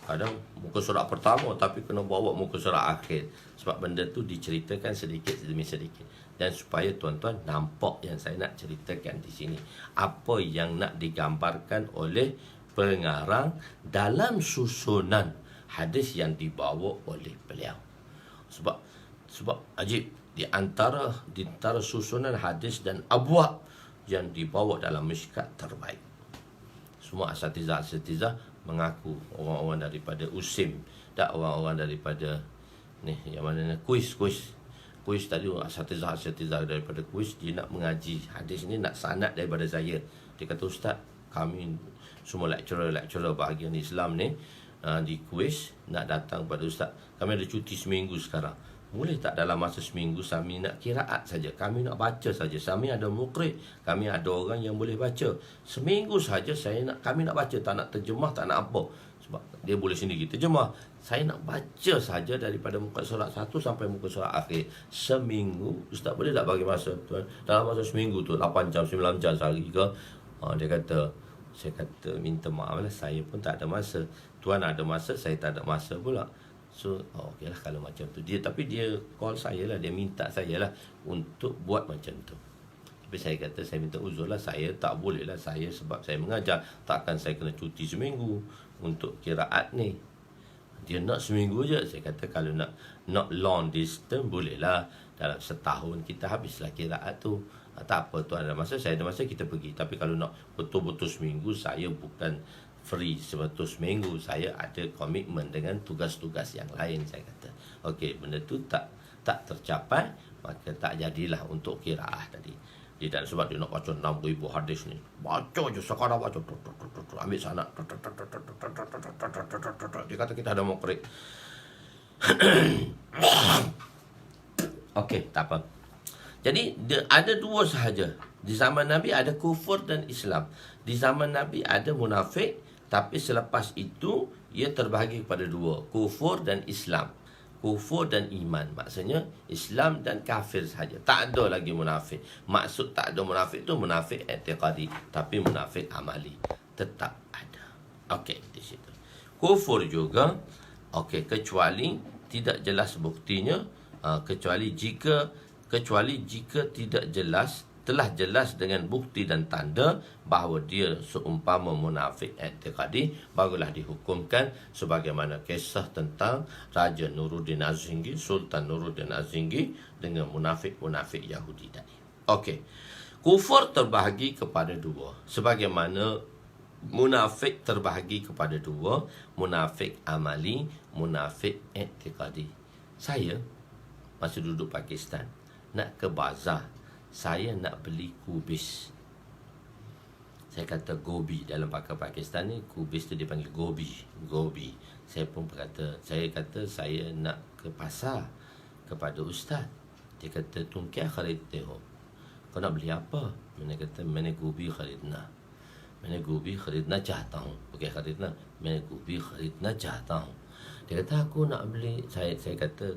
kadang muka surat pertama tapi kena bawa muka surat akhir, sebab benda tu diceritakan sedikit demi sedikit. Dan supaya tuan-tuan nampak yang saya nak ceritakan di sini, apa yang nak digambarkan oleh pengarang dalam susunan hadis yang dibawa oleh beliau. Sebab ajib, di antara susunan hadis dan abwab yang dibawa dalam Mishkat terbaik. Semua asatizah mengaku, orang-orang daripada USIM, tak orang-orang daripada ni yang mana kuis tadi, asatizah daripada kuis, dia nak mengaji hadis ni, nak sanad daripada saya. Dia kata, Ustaz, kami semua lecturer bahagian Islam ni di kuis nak datang pada Ustaz. Kami ada cuti seminggu sekarang. Boleh tak dalam masa seminggu kami nak kiraat saja, kami nak baca saja. Kami ada muqri, kami ada orang yang boleh baca. Seminggu saja kami nak baca, tak nak terjemah, tak nak apa. Sebab dia boleh sendiri terjemah. Saya nak baca saja daripada muka surat 1 sampai muka surat akhir. Seminggu. Ustaz boleh tak bagi masa tuan? Dalam masa seminggu tu 8 jam, 9 jam sehari ke? Saya kata minta maaf lah, saya pun tak ada masa. Tuan ada masa, saya tak ada masa pula. So okeylah kalau macam tu. Tapi dia call saya lah, dia minta saya lah untuk buat macam tu. Tapi saya kata, saya minta uzur lah, saya tak boleh lah. Saya sebab saya mengajar, takkan saya kena cuti seminggu untuk kiraat ni. Dia nak seminggu je. Saya kata kalau nak long distance boleh lah, dalam setahun kita habislah kiraat tu. Tak apa, tuan ada masa, saya ada masa, kita pergi. Tapi kalau nak betul-betul seminggu, saya bukan free sebetul seminggu. Saya ada komitmen dengan tugas-tugas yang lain. Saya kata okey, benda tu tak tercapai, maka tak jadilah untuk kiraah tadi. Dan sebab dia nak baca 6,000 hadis ni, baca je sekarang, baca ambil sana, dia kata kita ada muqri. Okey, tak apa. Jadi ada dua sahaja. Di zaman Nabi ada kufur dan Islam. Di zaman Nabi ada munafik, tapi selepas itu ia terbahagi kepada dua, kufur dan Islam. kufur dan iman. Maksudnya Islam dan kafir sahaja. Tak ada lagi munafik. Maksud tak ada munafik tu munafik i'tiqadi, tapi munafik amali tetap ada. Okey, di situ. Kufur juga okey, kecuali tidak jelas buktinya, kecuali jika tidak jelas, telah jelas dengan bukti dan tanda bahawa dia seumpama munafik i'tiqadi, barulah dihukumkan sebagaimana kisah tentang Raja Nuruddin Az-Zinggi, Sultan Nuruddin Az-Zinggi dengan munafik-munafik Yahudi tadi. Okey. Kufur terbahagi kepada dua. Sebagaimana munafik terbahagi kepada dua, munafik amali, munafik i'tiqadi. Saya masa duduk Pakistan, nak ke bazar, saya nak beli kubis. Saya kata gobi, dalam pakar Pakistan ni kubis tu dipanggil gobi. Saya pun kata saya nak ke pasar kepada ustaz. Dia kata tum kya kharidte ho? Kau nak beli apa? Saya kata maine gobi kharidna. Maine gobi kharidna chahta hu. Bukan kharidna, maine gobi kharidna chahta hu. Dia kata aku nak beli, saya kata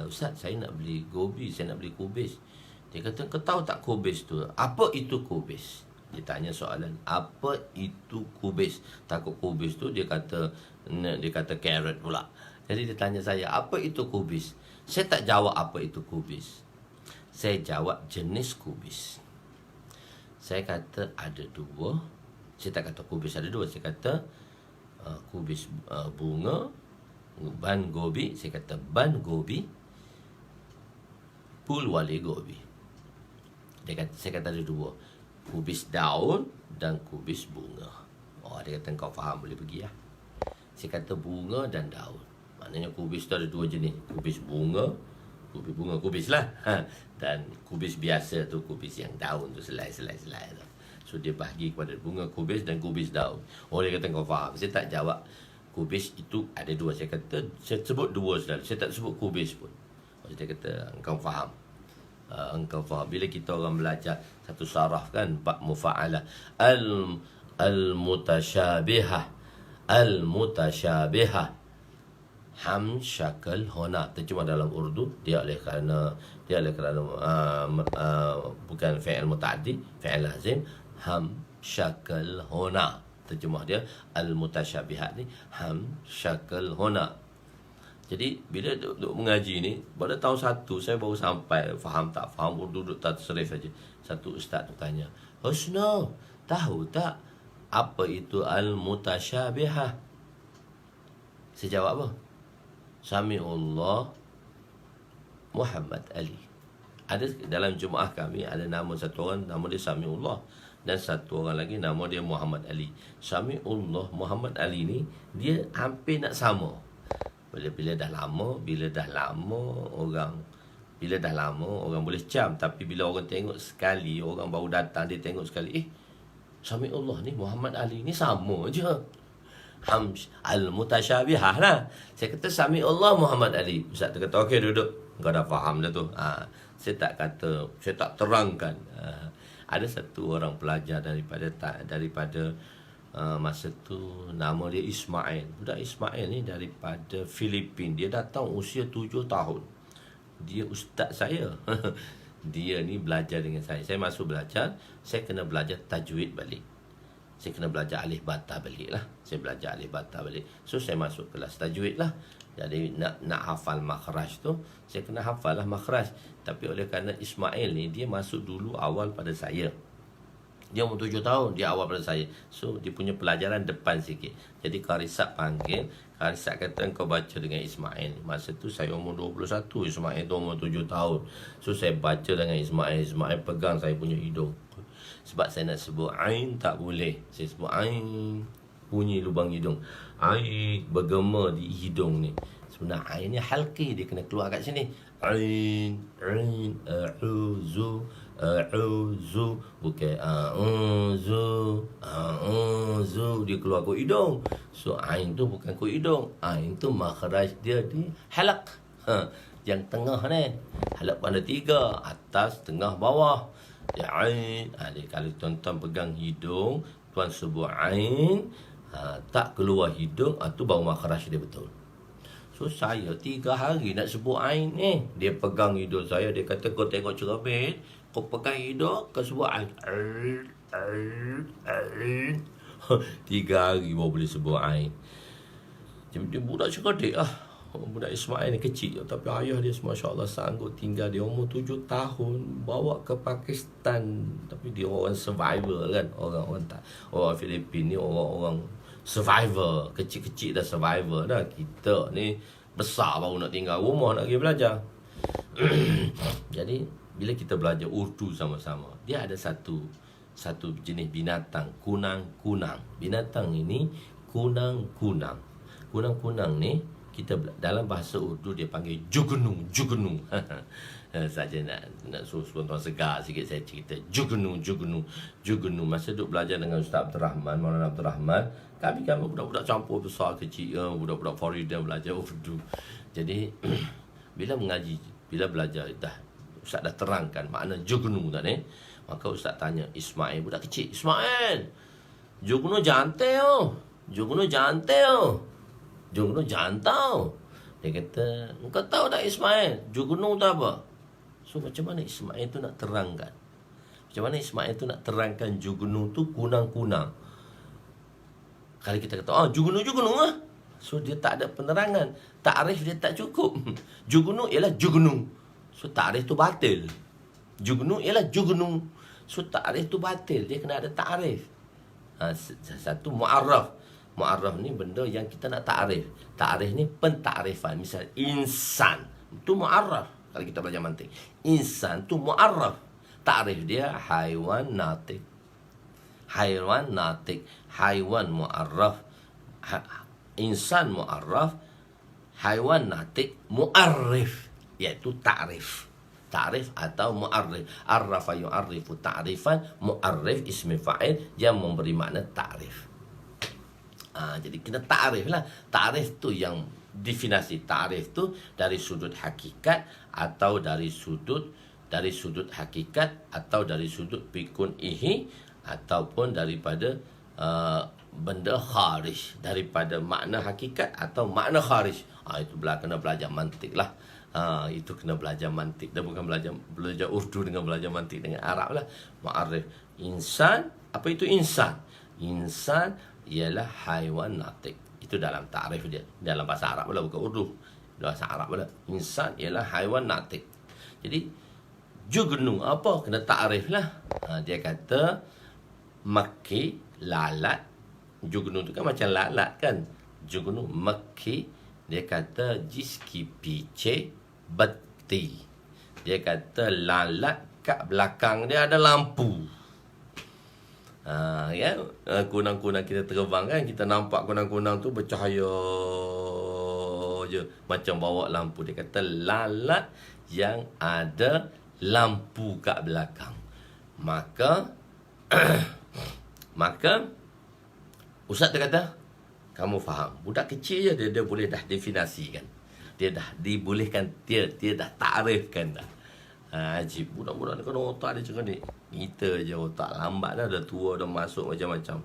ustaz saya nak beli gobi, saya nak beli kubis. Dia kata, kau tahu tak kubis tu? Apa itu kubis? Dia tanya soalan, apa itu kubis? Takut kubis tu dia kata carrot pula. Jadi dia tanya saya, apa itu kubis? Saya tak jawab apa itu kubis. Saya jawab jenis kubis. Saya kata ada dua. Saya tak kata kubis ada dua. Saya kata kubis bunga, ban gobi. Saya kata ban gobi, pulwali gobi. Saya kata ada dua, kubis daun dan kubis bunga. Oh, dia kata kau faham, boleh pergi lah. Saya kata bunga dan daun. Maknanya kubis tu ada dua jenis. Kubis bunga kubis lah. Dan kubis biasa tu kubis yang daun tu, selai tu. So dia bahagi kepada bunga kubis dan kubis daun. Oh, dia kata kau faham. Saya tak jawab kubis itu ada dua. Saya kata, saya sebut dua saudara. Saya tak sebut kubis pun. Oh, dia kata engkau faham. Engkau faham. Bila kita orang belajar satu saraf kan, bab mufa'alah, al-mutashabihah, ham syakal hona, terjemah dalam Urdu, dia oleh kerana bukan fi'il muta'addi, fi'il lazim, ham syakal hona. Terjemah dia al-mutashabihat ni ham syakal hona. Jadi bila duduk mengaji ni, pada tahun 1 saya baru sampai, faham tak faham Urdu, duduk tasrif saja. Satu ustaz tu tanya, Husna, tahu tak apa itu al-mutasyabihah? Saya jawab apa? Sami'ullah Muhammad Ali. Ada dalam jemaah kami ada nama satu orang, nama dia Sami'ullah, dan satu orang lagi nama dia Muhammad Ali. Sami'ullah Muhammad Ali ni dia hampir nak sama. Bila dah lama orang boleh cam, tapi bila orang tengok sekali, orang baru datang dia tengok sekali, Sami'ullah ni Muhammad Ali ni sama je. Al-mutasyabihah lah. Saya kata Sami'ullah Muhammad Ali. Ustaz tu kata okey duduk. Kau dah faham dah tu. Saya tak terangkan. Ada satu orang pelajar daripada masa tu nama dia Ismail. Budak Ismail ni daripada Filipin. Dia datang usia 7 tahun. Dia ustaz saya. Dia ni belajar dengan saya. Saya masuk belajar, saya kena belajar tajwid balik. Saya kena belajar alif bata balik lah. Saya belajar alif bata balik. So saya masuk kelas tajwid lah. Jadi nak hafal makhraj tu, saya kena hafal lah makhraj. Tapi oleh kerana Ismail ni dia masuk dulu awal pada saya. Dia umur 7 tahun, dia awal pada saya. So, dia punya pelajaran depan sikit. Jadi, Karisat panggil. Karisat kata, kau baca dengan Ismail. Masa tu, saya umur 21. Ismail tu umur 7 tahun. So, saya baca dengan Ismail. Ismail pegang saya punya hidung. Sebab saya nak sebut Ain, tak boleh. Saya sebut Ain, bunyi lubang hidung. Ain, bergema di hidung ni. Sebenarnya, Ain ni halqi. Dia kena keluar kat sini. Ain, a'uzu, bukan a'uzu, dia keluar ke hidung. So ain tu bukan ke hidung, ain tu makhraj dia di halaq, yang tengah ni. Halaq ada 3, atas, tengah, bawah. Dia ain. Kalau tuan-tuan pegang hidung, tuan sebut ain, tak keluar hidung, tu baru makhraj dia betul. So saya 3 hari nak sebut ain ni. Dia pegang hidung saya, dia kata kau tengok cermin, kau pegang hidung, kau sebut ain. 3 hari baru boleh sebut ain. Dia budak cerdik lah. Budak Ismail ni kecil, tapi ayah dia Masya Allah sanggup tinggal. Dia umur 7 tahun, bawa ke Pakistan. Tapi dia orang survivor kan. Orang Filipin ni orang survivor. Kecil-kecil dah survivor dah. Kita ni besar baru nak tinggal rumah, nak pergi belajar. Jadi bila kita belajar Urdu sama-sama, dia ada satu jenis binatang, kunang-kunang. Binatang ini kunang-kunang. Kunang-kunang ni kita dalam bahasa Urdu dia panggil jugnu. Saja nak suruh tuan-tuan segar sikit saya cerita jugnu. Masa duk belajar dengan Ustaz Abdul Rahman, Maulana Abdul Rahman, kami budak-budak campur besar kecil, budak-budak Florida belajar Urdu. Jadi bila belajar Ustaz dah terangkan makna jugnu tadi, maka Ustaz tanya Ismail, budak kecil, Ismail, jugnu jantai oh. Jugnu jantau. Dia kata, engkau tahu tak Ismail, jugnu tu apa? So macam mana Ismail tu nak terangkan? Jugnu tu kunang-kunang. Kalau kita kata, jugnu lah. So dia tak ada penerangan. Takrif dia tak cukup. Jugnu ialah jugnu. So takrif tu batil. Jugnu ialah jugnu. So takrif tu batil. Dia kena ada takrif. Satu mu'arraf. Mu'arraf ni benda yang kita nak ta'rif. Ta'rif ni pentakrifan. Misal insan, itu mu'arraf. Kalau kita belajar mantik, insan tu mu'arraf. Ta'rif dia haiwan natik. Haiwan mu'arraf. Insan mu'arraf. Haiwan natik mu'arrif. Iaitu ta'rif. Ta'rif atau mu'arrif. Arrafa yu'arrifu ta'rifan. Mu'arrif ismi fa'il yang memberi makna ta'rif. Jadi kena ta'rif lah. Ta'rif tu yang definasi ta'rif tu dari sudut hakikat atau dari sudut hakikat atau dari sudut pikun ihi ataupun daripada benda kharij, daripada makna hakikat atau makna kharij. Itu kena belajar mantik lah. Itu kena belajar mantik. Dan bukan belajar Urdu dengan belajar mantik dengan Arab lah. Mu'arrif insan. Apa itu insan? Insan ialah haiwan natik. Itu dalam ta'rif dia. Dalam bahasa Arab pula, bukan Urdu. Dalam bahasa Arab pula. Insan ialah haiwan natik. Jadi jugnu apa? Kena ta'rif lah. Dia kata maki, lalat. Jugnu tu kan macam lalat kan. Jugnu maki. Dia kata jiski piche beti. Dia kata lalat kat belakang dia ada lampu. Kunang-kunang kita terbang kan, kita nampak kunang-kunang tu bercahaya je macam bawa lampu. Dia kata lalat yang ada lampu kat belakang. Maka Ustaz dia kata, kamu faham, budak kecil je dia boleh dah definasikan. Dia dah dibolehkan, dia dah ta'rifkan dah. Ajib, budak-budak ni kena otak dia cerdik. Kita je otak lambat dah tua, dah masuk macam-macam.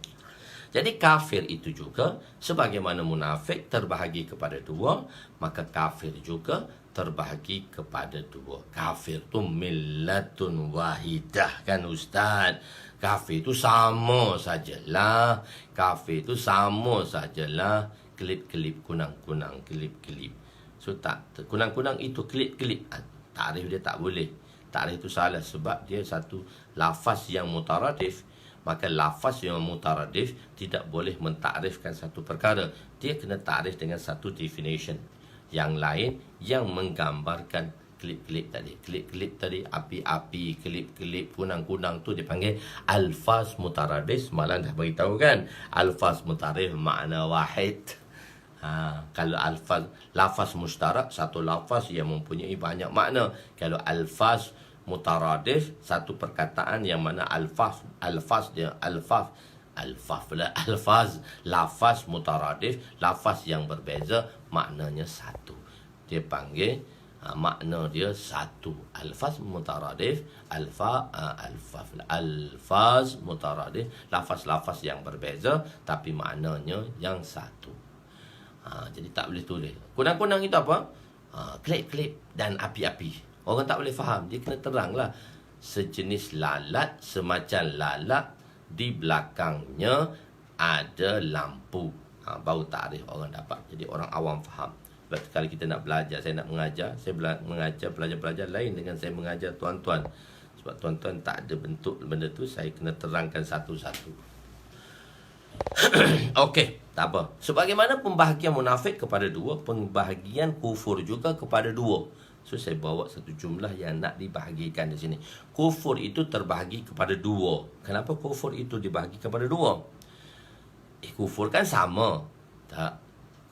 Jadi kafir itu juga, sebagaimana munafik terbahagi kepada dua, maka kafir juga terbahagi kepada dua. Kafir tu millatun wahidah kan Ustaz. Kafir tu sama sajalah. Kelip-kelip, kunang-kunang, kelip-kelip. So kunang-kunang itu kelip-kelip. Ta'rif dia tak boleh. Ta'rif itu salah sebab dia satu lafaz yang mutaradif. Maka lafaz yang mutaradif tidak boleh mentakrifkan satu perkara. Dia kena ta'rif dengan satu definition yang lain yang menggambarkan kelip-kelip tadi. Kelip-kelip tadi, api-api, kelip-kelip, kunang-kunang tu dipanggil alfaz mutaradif. Malah dah beritahu kan, alfaz mutaradif makna wahid. Kalau lafaz mustarak, satu lafaz yang mempunyai banyak makna. Kalau alfaz mutaradif, satu perkataan yang mana lafaz mutaradif, lafaz yang berbeza, maknanya satu. Dia panggil makna dia satu. Alfaz mutaradif, alfaz mutaradif, lafaz-lafaz yang berbeza tapi maknanya yang satu. Jadi tak boleh tulis. Kunang-kunang itu apa? Kelip-kelip dan api-api. Orang tak boleh faham. Dia kena terang lah. Sejenis lalat, semacam lalat, di belakangnya ada lampu. Baru takrif orang dapat. Jadi orang awam faham. Sebab kalau kita nak belajar, saya nak mengajar, saya mengajar pelajar-pelajar lain dengan saya mengajar tuan-tuan. Sebab tuan-tuan tak ada bentuk benda tu, saya kena terangkan satu-satu. Okey, tak apa. Sebagaimana pembahagian munafik kepada dua, pembahagian kufur juga kepada dua. So, saya bawa satu jumlah yang nak dibahagikan di sini. Kufur itu terbahagi kepada dua. Kenapa kufur itu dibahagi kepada dua? Kufur kan sama. Tak.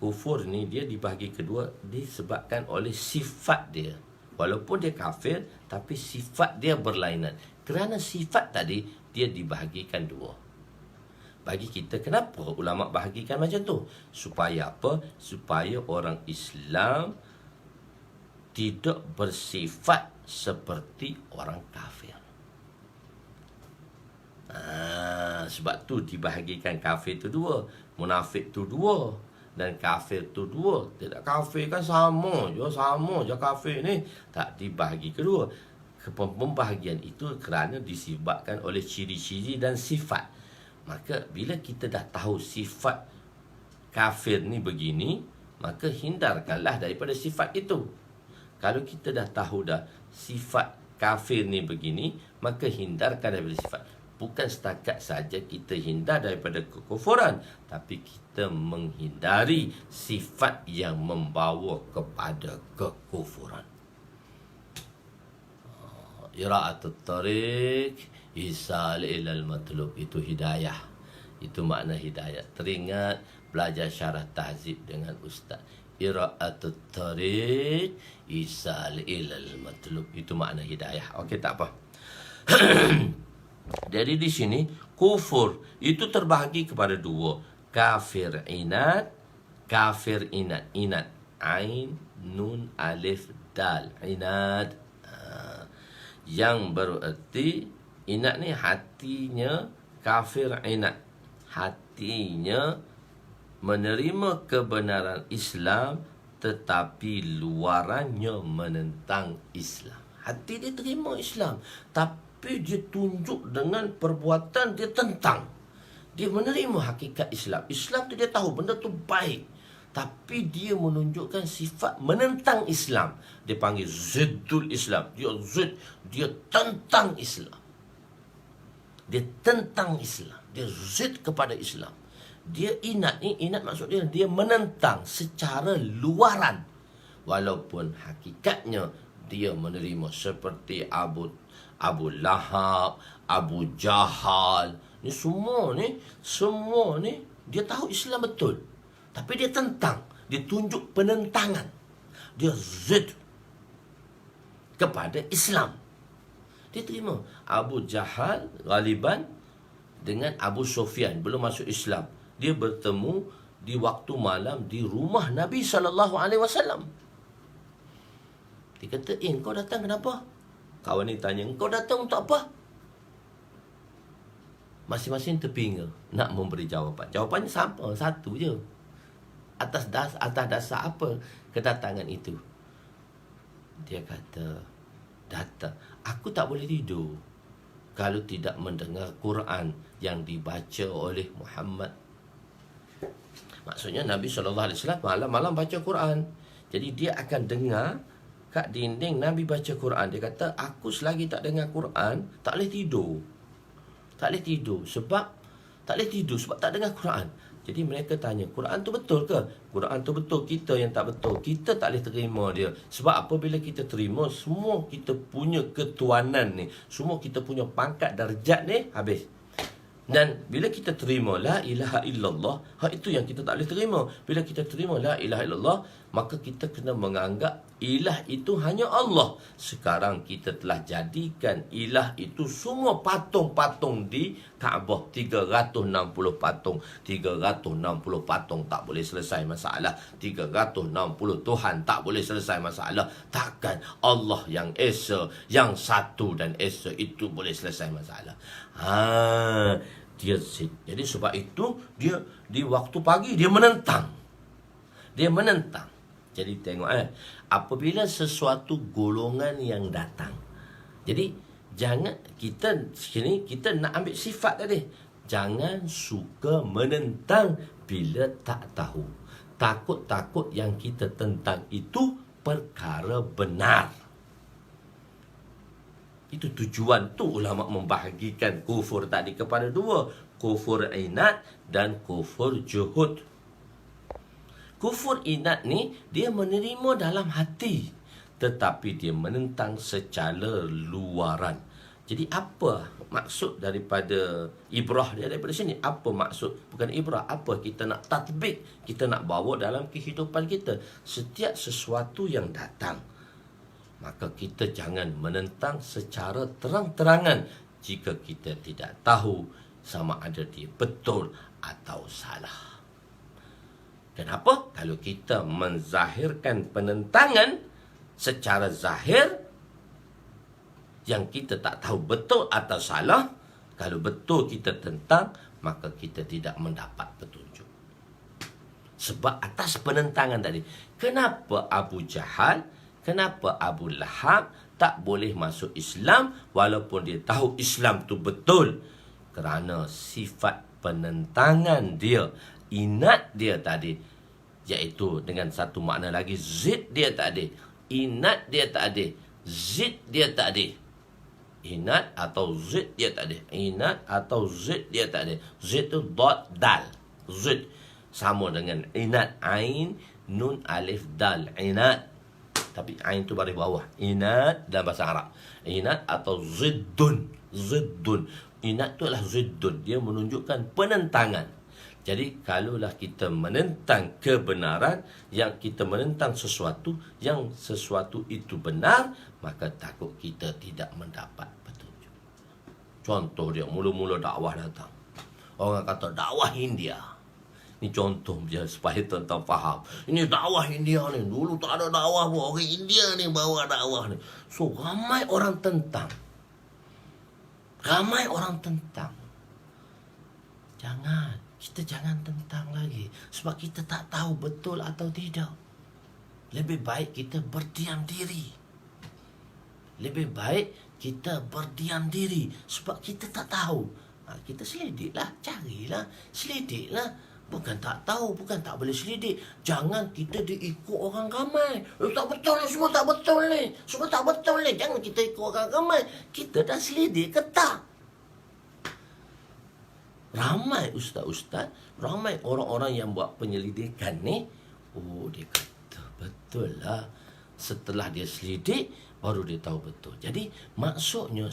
Kufur ni dia dibahagi kedua disebabkan oleh sifat dia. Walaupun dia kafir, tapi sifat dia berlainan. Kerana sifat tadi, dia dibahagikan dua. Bagi kita, kenapa ulama bahagikan macam tu? Supaya apa? Supaya orang Islam tidak bersifat seperti orang kafir. Sebab tu dibahagikan kafir tu dua, munafik tu dua, dan kafir tu dua. Tidak, kafir kan sama je kafir ni. Tak, dibahagi kedua. Pembahagian itu kerana disebabkan oleh ciri-ciri dan sifat. Maka bila kita dah tahu sifat kafir ni begini, maka hindarkanlah daripada sifat itu. Kalau kita dah tahu dah sifat kafir ni begini, maka hindarkan daripada sifat. Bukan setakat saja kita hindar daripada kekufuran, tapi kita menghindari sifat yang membawa kepada kekufuran. Ira'atut tariq isal ilal matlub, itu hidayah. Itu makna hidayah. Teringat belajar syarah tahzib dengan ustaz. Ira'atut tariq isal ilal matlub, itu makna hidayah. Okey, tak apa. Jadi di sini kufur itu terbahagi kepada dua. Kafir inat, kafir inat. Inat, ain, nun, alif, dal. Inat. Yang bererti inat ni hatinya kafir inat. Hatinya menerima kebenaran Islam, tetapi luarannya menentang Islam. Hati dia terima Islam, tapi dia tunjuk dengan perbuatan dia tentang. Dia menerima hakikat Islam. Islam tu dia tahu benda tu baik, tapi dia menunjukkan sifat menentang Islam. Dia panggil ziddul Islam. Dia tentang Islam. Dia tentang Islam. Dia zid kepada Islam. Dia inat ni, inat maksud dia menentang secara luaran. Walaupun hakikatnya dia menerima, seperti Abu Lahab, Abu Jahal. Ni semua ni dia tahu Islam betul, tapi dia tentang. Dia tunjuk penentangan. Dia zid kepada Islam. Dia terima. Abu Jahal galiban dengan Abu Sufyan belum masuk Islam. Dia bertemu di waktu malam di rumah Nabi SAW. Dia kata, kau datang kenapa? Kawan ni tanya, kau datang untuk apa? Masing-masing terpinga nak memberi jawapan. Jawapannya sama, satu je. Atas dasar apa kedatangan itu? Dia kata, datang. Aku tak boleh tidur kalau tidak mendengar Quran yang dibaca oleh Muhammad. Maksudnya Nabi SAW malam-malam baca Quran. Jadi dia akan dengar kat dinding Nabi baca Quran. Dia kata, aku selagi tak dengar Quran, tak boleh tidur. Tak boleh tidur sebab tak dengar Quran. Jadi mereka tanya, Quran tu betul ke? Quran tu betul, kita yang tak betul. Kita tak boleh terima dia. Sebab apabila kita terima, semua kita punya ketuanan ni, semua kita punya pangkat darjat ni, habis. Dan bila kita terima la ilaha illallah, itu yang kita tak boleh terima. Bila kita terima la ilaha illallah, maka kita kena menganggap ilah itu hanya Allah. Sekarang kita telah jadikan ilah itu semua patung-patung di Kaabah. 360 patung. 360 patung, tak boleh selesai masalah. 360 Tuhan, tak boleh selesai masalah. Takkan Allah yang Esa, yang satu dan Esa itu boleh selesai masalah. Dia jadi sebab itu dia di waktu pagi dia menentang. Dia menentang. Jadi tengok apabila sesuatu golongan yang datang. Jadi jangan kita nak ambil sifat tadi. Jangan suka menentang bila tak tahu. Takut-takut yang kita tentang itu perkara benar. Itu tujuan tu ulama membahagikan kufur tadi kepada dua. Kufur inat dan kufur juhud. Kufur inat ni dia menerima dalam hati, tetapi dia menentang secara luaran. Jadi apa maksud daripada ibrah dia daripada sini? Apa maksud? Bukan ibrah, apa kita nak tatbik, kita nak bawa dalam kehidupan kita. Setiap sesuatu yang datang, maka kita jangan menentang secara terang-terangan jika kita tidak tahu sama ada dia betul atau salah. Kenapa? Kalau kita menzahirkan penentangan secara zahir yang kita tak tahu betul atau salah, kalau betul kita tentang, maka kita tidak mendapat petunjuk. Sebab atas penentangan tadi, kenapa Abu Jahal, kenapa Abu Lahab tak boleh masuk Islam walaupun dia tahu Islam tu betul? Kerana sifat penentangan dia, inat dia tadi, iaitu dengan satu makna lagi, zid dia tak ada. Inat dia tak ada, zid dia tak ada. Inat atau zid dia tak ada. Inat atau zid dia tak ada. Zid tu dot dal. Zid sama dengan inat, ain, nun, alif, dal. Inat. Tapi ain tu baris bawah. Inat dalam bahasa Arab. Inat atau ziddun. Ziddun. Inat tu adalah ziddun. Dia menunjukkan penentangan. Jadi kalaulah kita menentang kebenaran, yang kita menentang sesuatu, yang sesuatu itu benar, maka takut kita tidak mendapat petunjuk. Contoh dia, mula-mula dakwah datang. Orang kata dakwah India. Ini contoh je supaya tuan-tuan faham. Ini dakwah India ni. Dulu tak ada dakwah pun. Orang India ni bawa dakwah ni. So ramai orang tentang. Ramai orang tentang. Kita jangan tentang lagi. Sebab kita tak tahu betul atau tidak. Lebih baik kita berdiam diri. Lebih baik kita berdiam diri. Sebab kita tak tahu. Kita selidiklah. Carilah. Selidiklah. Bukan tak tahu. Bukan tak boleh selidik. Jangan kita diikut orang ramai. Tak betul ni. Semua tak betul ni. Semua tak betul ni. Jangan kita ikut orang ramai. Kita dah selidik ke tak? Ramai ustaz-ustaz, ramai orang-orang yang buat penyelidikan ni, dia kata betul lah. Setelah dia selidik, baru dia tahu betul. Jadi maksudnya,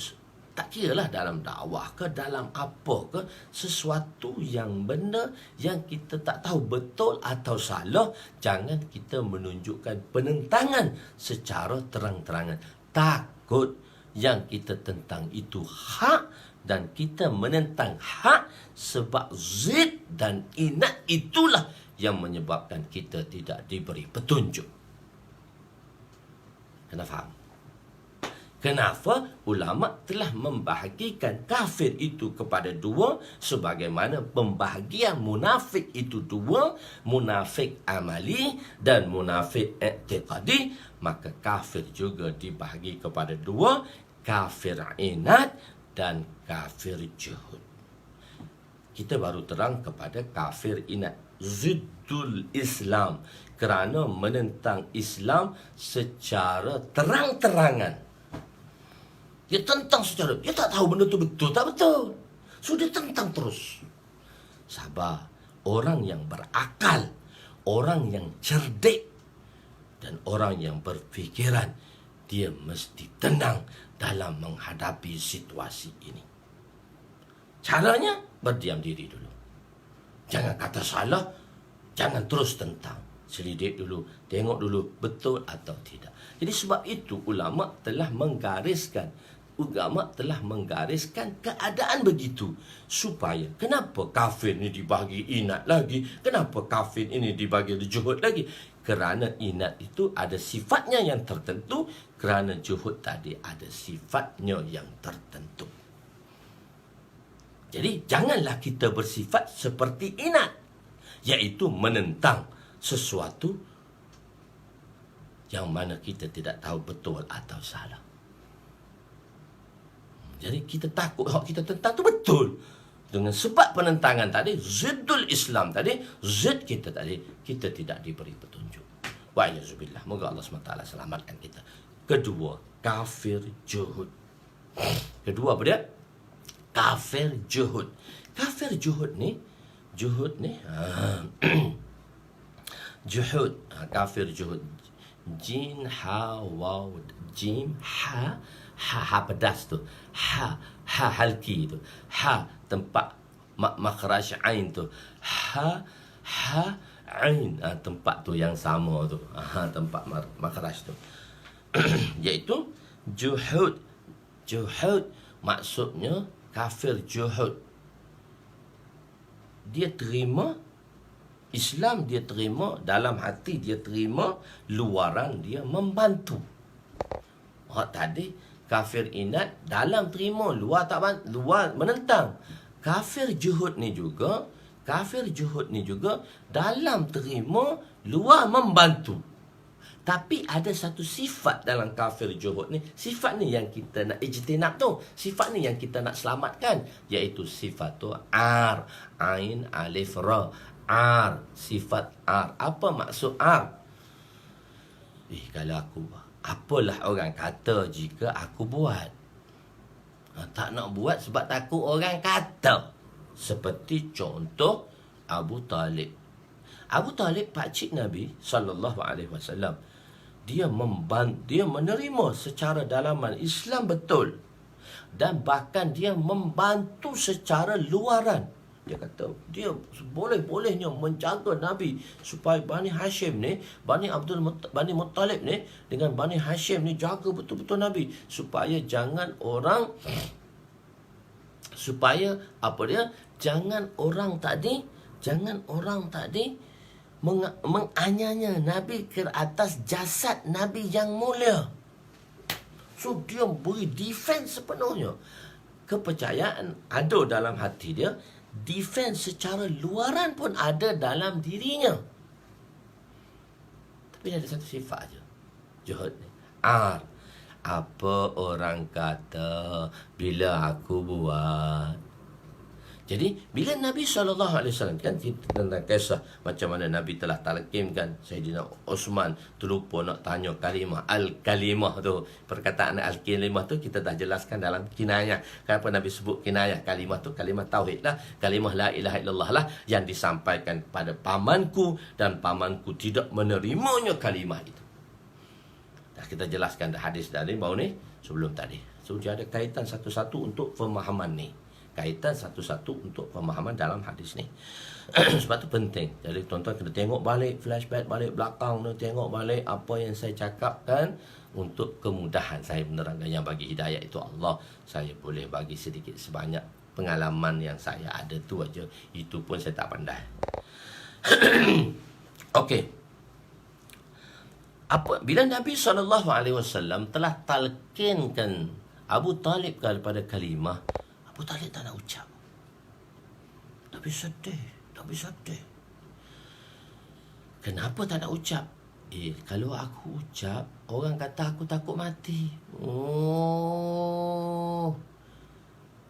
tak kiralah dalam dakwah ke, dalam apa ke, sesuatu yang benda yang kita tak tahu betul atau salah, jangan kita menunjukkan penentangan secara terang-terangan. Takut yang kita tentang itu hak, dan kita menentang hak sebab zid dan inat itulah yang menyebabkan kita tidak diberi petunjuk. Kena faham? Kenapa ulama telah membahagikan kafir itu kepada dua, sebagaimana pembahagian munafik itu dua, munafik amali dan munafik i'tiqadi, maka kafir juga dibahagi kepada dua, kafir inat dan kafir juhud. Kita baru terang kepada kafir inat, ziddul Islam, kerana menentang Islam secara terang-terangan. Dia tentang secara, dia tak tahu benda tu betul tak betul. So dia tentang terus. Sabar. Orang yang berakal, orang yang cerdik, dan orang yang berfikiran, dia mesti tenang dalam menghadapi situasi ini. Caranya, berdiam diri dulu. Jangan kata salah, jangan terus tentang. Selidik dulu, tengok dulu betul atau tidak. Jadi sebab itu ulama telah menggariskan keadaan begitu. Supaya, kenapa kafir ni dibagi inat lagi? Kenapa kafir ini dibagi juhud lagi? Kerana inat itu ada sifatnya yang tertentu, kerana juhud tadi ada sifatnya yang tertentu. Jadi janganlah kita bersifat seperti inat, iaitu menentang. sesuatu yang mana kita tidak tahu betul atau salah. Jadi kita takut hak kita tentang tu betul. Dengan sebab penentangan tadi, ziddul Islam tadi, zid kita tadi, kita tidak diberi petunjuk. Wa'iyyazubillah. Moga Allah SWT selamatkan kita. Kedua, kafir juhud. Kedua apa dia? Kafir juhud. Kafir juhud ni, juhud, kafir juhud. Jin, ha, waw, jim, ha pedas tu. Ha halki tu. Ha tempat makhraj ain tu. Ha ain, tempat tu yang sama tu. Tempat makhraj tu. Iaitu juhud. Juhud maksudnya kafir juhud. Dia terima Islam, dia terima dalam hati, dia terima luaran, dia membantu. Tadi kafir inat dalam terima, luar tak luar menentang. Kafir juhud ni juga dalam terima, luar membantu. Tapi ada satu sifat dalam kafir juhud ni, sifat ni yang kita nak ijtinab tu, sifat ni yang kita nak selamatkan, iaitu sifat tu ar, ain alif ra. Ar, sifat ar. Apa maksud ar? Kalau aku, apalah orang kata jika aku buat? Tak nak buat sebab takut orang kata. Seperti contoh Abu Talib. Abu Talib pakcik Nabi SAW. Dia menerima secara dalaman Islam betul. Dan bahkan dia membantu secara luaran. Dia kata, dia boleh-bolehnya menjaga Nabi supaya Bani Hashim ni, Bani Muttalib ni dengan Bani Hashim ni jaga betul-betul Nabi supaya jangan orang menganyanya Nabi ke atas jasad Nabi yang mulia. So dia beri defense sepenuhnya. Kepercayaan ada dalam hati dia, defense secara luaran pun ada dalam dirinya. Tapi ada satu sifat aja, juhud ni. Apa orang kata bila aku buat. Jadi bila Nabi SAW kan, kita tentang kisah macam mana Nabi telah talqinkan Sayyidina Osman, terlupa nak tanya kalimah al-kalimah tu. Perkataan al-kalimah tu kita dah jelaskan dalam kinayah. Kenapa Nabi sebut kinayah? Kalimah tu kalimah tauhid lah, kalimah la ilaha illallah lah, yang disampaikan pada pamanku dan pamanku tidak menerimanya kalimah itu. Dah kita jelaskan dah hadis tadi baru ni sebelum tadi. So dia ada kaitan satu-satu untuk pemahaman ni. Kaitan satu-satu untuk pemahaman dalam hadis ni. Sebab tu penting. Jadi tuan-tuan kena tengok balik, flashback balik belakang, tengok balik apa yang saya cakapkan untuk kemudahan saya menerangkan. Yang bagi hidayah itu Allah. Saya boleh bagi sedikit sebanyak pengalaman yang saya ada tu aja. Itu pun saya tak pandai. Okey. Bila Nabi SAW telah talqinkan Abu Talib kepada kalimah, Abu Talib tak nak ucap. Tapi sedih. Kenapa tak nak ucap? Kalau aku ucap, orang kata aku takut mati.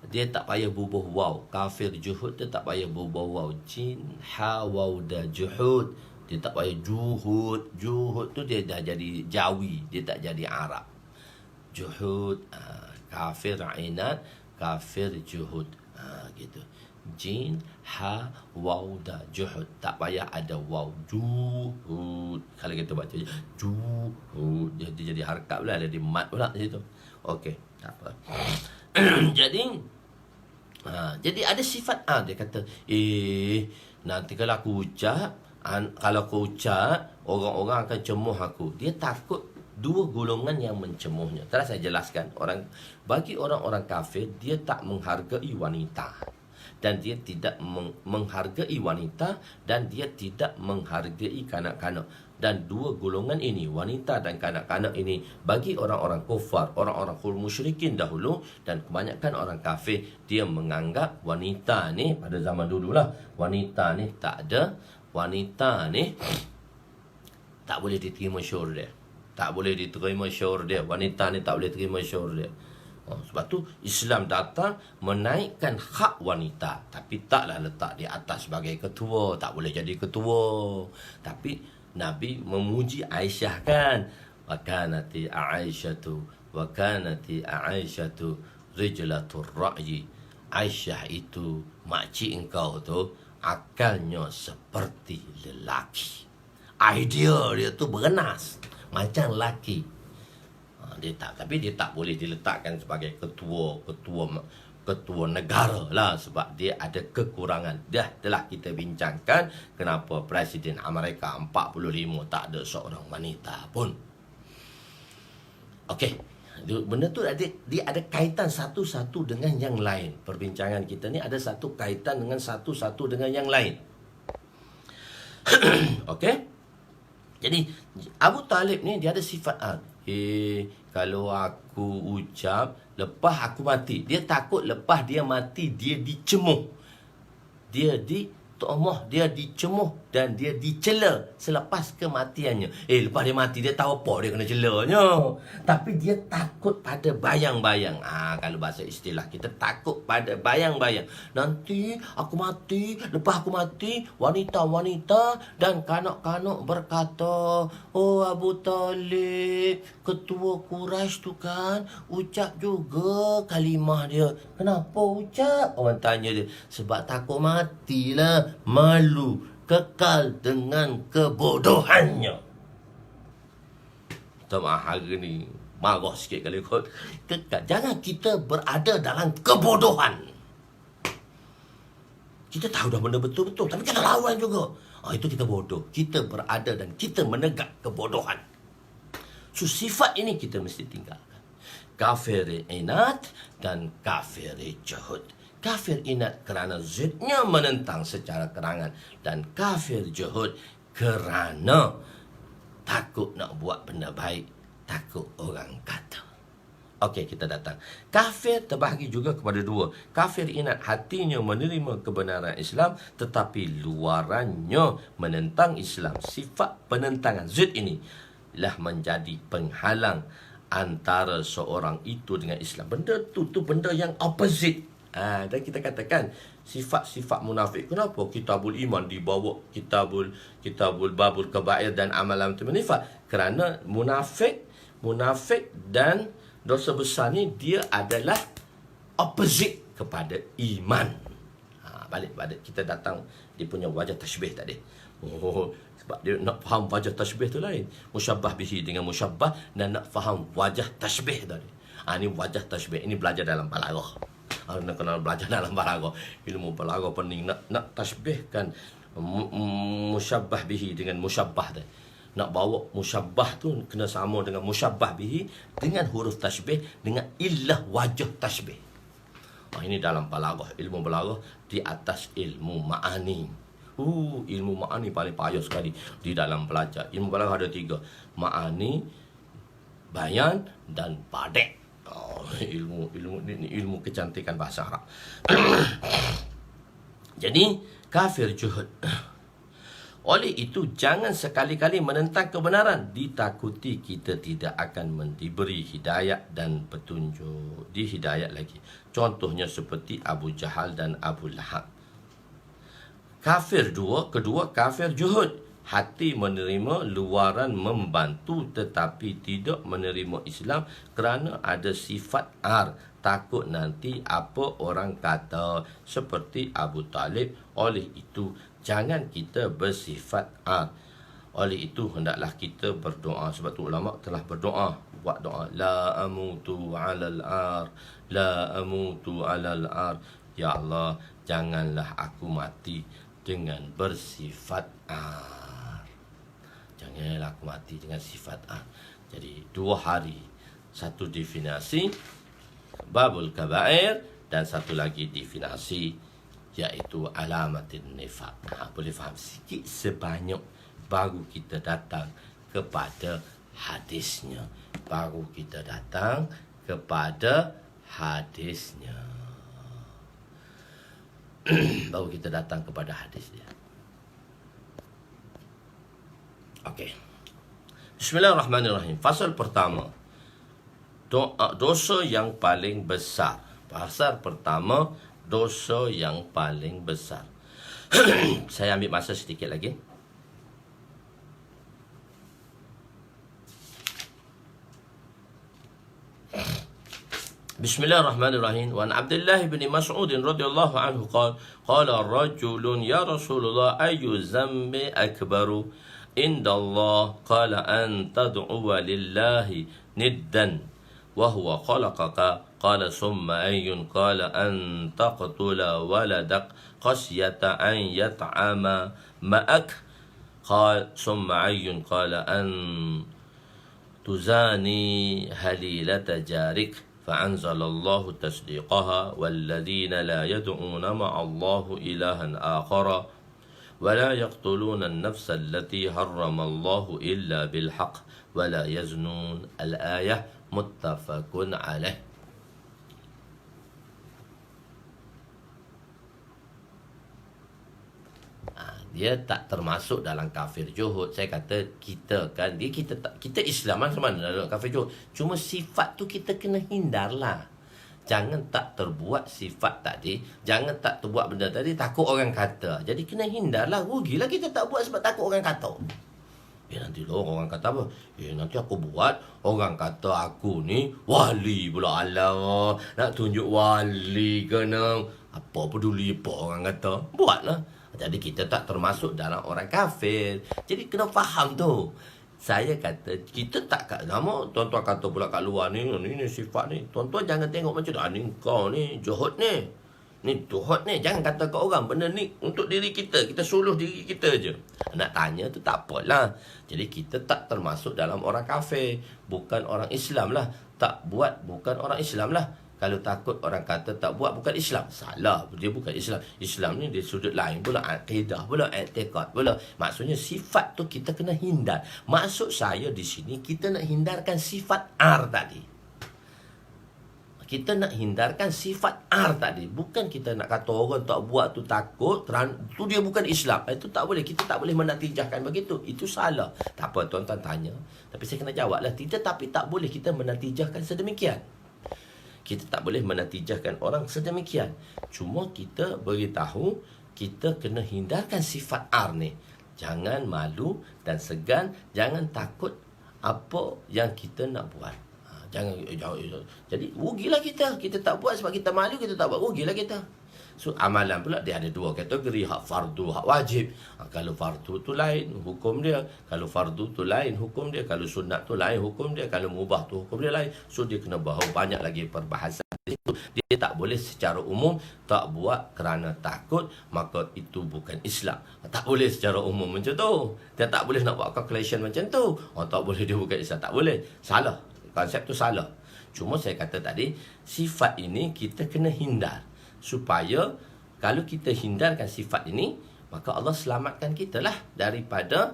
Dia tak payah bubuh waw. Kafir juhud dia tak payah bubuh waw. Jin, ha, waw, da, juhud. Dia tak payah juhud. Juhud tu dia dah jadi Jawi. Dia tak jadi Arab. Juhud, kafir inat, kafir juhud, gitu. Jin, ha, waw, da, juhud. Tak payah ada waw. Juhud. Kalau kita baca juhud, dia jadi harkat pula, dia mat pula situ. Okey, tak apa. Jadi ada sifat dia kata, nanti kalau aku ucap, orang-orang akan cemuh aku. Dia takut dua golongan yang mencemuhnya. Telah saya jelaskan, bagi orang-orang kafir, dia tak menghargai wanita. Dan dia tidak menghargai wanita, dan dia tidak menghargai kanak-kanak. Dan dua golongan ini, wanita dan kanak-kanak ini, bagi orang-orang kufar, orang-orang musyrikin dahulu, dan kebanyakan orang kafir, dia menganggap wanita ni, pada zaman dululah, wanita ni tak ada. Wanita ni tak boleh diterima syaur dia. Tak boleh diterima syaur dia. Wanita ni tak boleh terima syaur dia. Sebab tu Islam datang menaikkan hak wanita, tapi taklah letak di atas sebagai ketua. Tak boleh jadi ketua. Tapi Nabi memuji Aisyah kan. Wa kanati Aisyatu rijlatur ra'yi. Aisyah itu, makcik engkau tu, akalnya seperti lelaki. Idea dia tu berenas macam lelaki. Tapi dia tak boleh diletakkan sebagai ketua negara lah, sebab dia ada kekurangan. Telah kita bincangkan kenapa Presiden Amerika 45 tak ada seorang wanita pun. Okey, benda tu dia ada kaitan satu-satu dengan yang lain. Perbincangan kita ni ada satu kaitan dengan satu-satu dengan yang lain. Okey. Jadi Abu Talib ni dia ada sifat kalau aku ucap lepas aku mati, dia takut lepas dia mati dia dicemuh, dia ditomoh, dia dicemuh dan dia dicela selepas kematiannya. Lepas dia mati dia tahu apa dia kena celanya, tapi dia takut pada bayang-bayang. Kalau bahasa istilah kita, takut pada bayang-bayang. Nanti aku mati, lepas aku mati, wanita-wanita dan kanak-kanak berkata, oh Abu Talib, ketua Quraisy tu kan ucap juga kalimah dia. Kenapa ucap? Orang tanya dia. Sebab takut matilah, malu, kekal dengan kebodohannya. Tengah hari ni marah sikit kali kot. Kekal. Jangan kita berada dalam kebodohan. Kita tahu dah benda betul-betul, tapi kita lawan juga. Itu kita bodoh. Kita berada dan kita menegak kebodohan. So sifat ini kita mesti tinggalkan. Kafir inat dan kafir juhud. Kafir inat kerana zidnya menentang secara kerangan, dan kafir juhud kerana takut nak buat benda baik, takut orang kata. Okey, kita datang. Kafir terbahagi juga kepada dua. Kafir inat, hatinya menerima kebenaran Islam tetapi luarannya menentang Islam. Sifat penentangan zid ini lah menjadi penghalang antara seorang itu dengan Islam. Benda tu benda yang opposite. Dan kita katakan sifat-sifat munafik. Kenapa kitabul iman dibawa kitabul babul kabair dan amalan nifaq? Kerana munafik dan dosa besar ni dia adalah opposite kepada iman. Balik kita datang dia punya wajah tashbih tadi. Sebab dia nak faham wajah tashbih tu lain. Musyabbah bihi dengan musyabbah, dan nak faham wajah tashbih tadi. Ini wajah tashbih. Ini belajar dalam balaghah. Nak kenal belajar dalam balaghah. Ilmu balaghah pening. Nak tashbihkan musyabbah bihi dengan musyabbah tadi. Nak bawa musyabbah tu kena sama dengan musyabbah bihi dengan huruf tashbih dengan illah wajah tashbih. Ini dalam balaghah. Ilmu balaghah di atas ilmu ma'ani. Ilmu ma'ani paling payah sekali di dalam belajar. Ilmu balaghah ada 3. Ma'ani, bayan dan badek. Ilmu kecantikan bahasa Arab. Jadi kafir juhud. Oleh itu jangan sekali-kali menentang kebenaran. Ditakuti kita tidak akan diberi hidayah dan petunjuk. Di hidayah lagi. Contohnya seperti Abu Jahal dan Abu Lahab. Kafir kedua kafir juhud. Hati menerima, luaran membantu, tetapi tidak menerima Islam kerana ada sifat takut nanti apa orang kata, seperti Abu Talib. Oleh itu jangan kita bersifat Oleh itu hendaklah kita berdoa. Sebab tu ulama telah berdoa, buat doa, la amutu alal ar, la amutu alal ar. Ya Allah, janganlah aku mati dengan bersifat Janganlah aku mati dengan sifat Jadi 2 hari. Satu definisi babul kabair, dan satu lagi definisi iaitu alamatin nifaq. Boleh faham sikit sebanyak baru kita datang kepada hadisnya. Baru kita datang kepada hadisnya. Baru kita datang kepada hadisnya. Okey. Bismillahirrahmanirrahim. Fasal pertama, dosa yang paling besar. Fasal pertama, dosa yang paling besar. Saya ambil masa sedikit lagi. Bismillahirrahmanirrahim. Wa an Abdullah bin Mas'ud radhiyallahu anhu qala rajulun ya Rasulullah ayyu zambi akbaru indallah qala an tad'u lillahi niddan wa huwa khalaqaka qala summa ayyun qala an taqtula waladak khasyata an yat'ama ma'ak qala summa ayyun qala an tuzani halilata jarik فأنزل الله تصديقها والذين لا يدعون مع الله إلها آخر ولا يقتلون النفس التي حرم الله إلا بالحق ولا يزنون الآية متفق عليه. Dia tak termasuk dalam kafir juhud. Saya kata kita kan, kita Islam macam mana dalam kafir juhud. Cuma sifat tu kita kena hindarlah. Jangan tak terbuat sifat tadi, jangan tak terbuat benda tadi takut orang kata. Jadi kena hindarlah. Rugilah kita tak buat sebab takut orang kata. Nanti orang kata apa? Nanti aku buat, orang kata aku ni wali pula. Alah, nak tunjuk wali kena. Apa peduli apa orang kata? Buatlah. Jadi kita tak termasuk dalam orang kafir. Jadi kena faham tu. Saya kata kita tak kat nama. Tuan-tuan kata pula kat luar ni sifat ni. Tuan-tuan jangan tengok macam tu. Ni kau ni juhud ni. Ni juhud ni. Jangan kata kat orang. Benda ni untuk diri kita. Kita suluh diri kita je. Nak tanya tu tak apalah. Jadi kita tak termasuk dalam orang kafir. Bukan orang Islam lah. Tak buat bukan orang Islam lah. Kalau takut orang kata tak buat bukan Islam. Salah. Dia bukan Islam. Islam ni dia sudut lain pula. Akidah pula. I'tiqad pula. Maksudnya sifat tu kita kena hindar. Maksud saya di sini kita nak hindarkan sifat R tadi. Kita nak hindarkan sifat R tadi. Bukan kita nak kata orang tak buat tu takut. Tu dia bukan Islam. Itu tak boleh. Kita tak boleh menatijahkan begitu. Itu salah. Tak apa tuan-tuan tanya. Tapi saya kena jawab lah. Tidak, tapi tak boleh kita menatijahkan sedemikian. Kita tak boleh menatijahkan orang sedemikian. Cuma kita beritahu, kita kena hindarkan sifat R ni. Jangan malu dan segan. Jangan takut apa yang kita nak buat. Jangan. Jadi rugilah kita. Kita tak buat sebab kita malu, kita tak buat. Rugilah kita. So amalan pula dia ada dua kategori. Hak fardu, hak wajib. Kalau fardu tu lain hukum dia. Kalau fardu tu lain hukum dia. Kalau sunat tu lain hukum dia. Kalau mubah tu hukum dia lain. So dia kena bawa banyak lagi perbahasan itu. Dia tak boleh secara umum tak buat kerana takut, maka itu bukan Islam. Tak boleh secara umum macam tu. Dia tak boleh nak buat calculation macam tu. Tak boleh dia bukan Islam. Tak boleh. Salah. Konsep tu salah. Cuma saya kata tadi, sifat ini kita kena hindar. Supaya kalau kita hindarkan sifat ini, maka Allah selamatkan kita lah daripada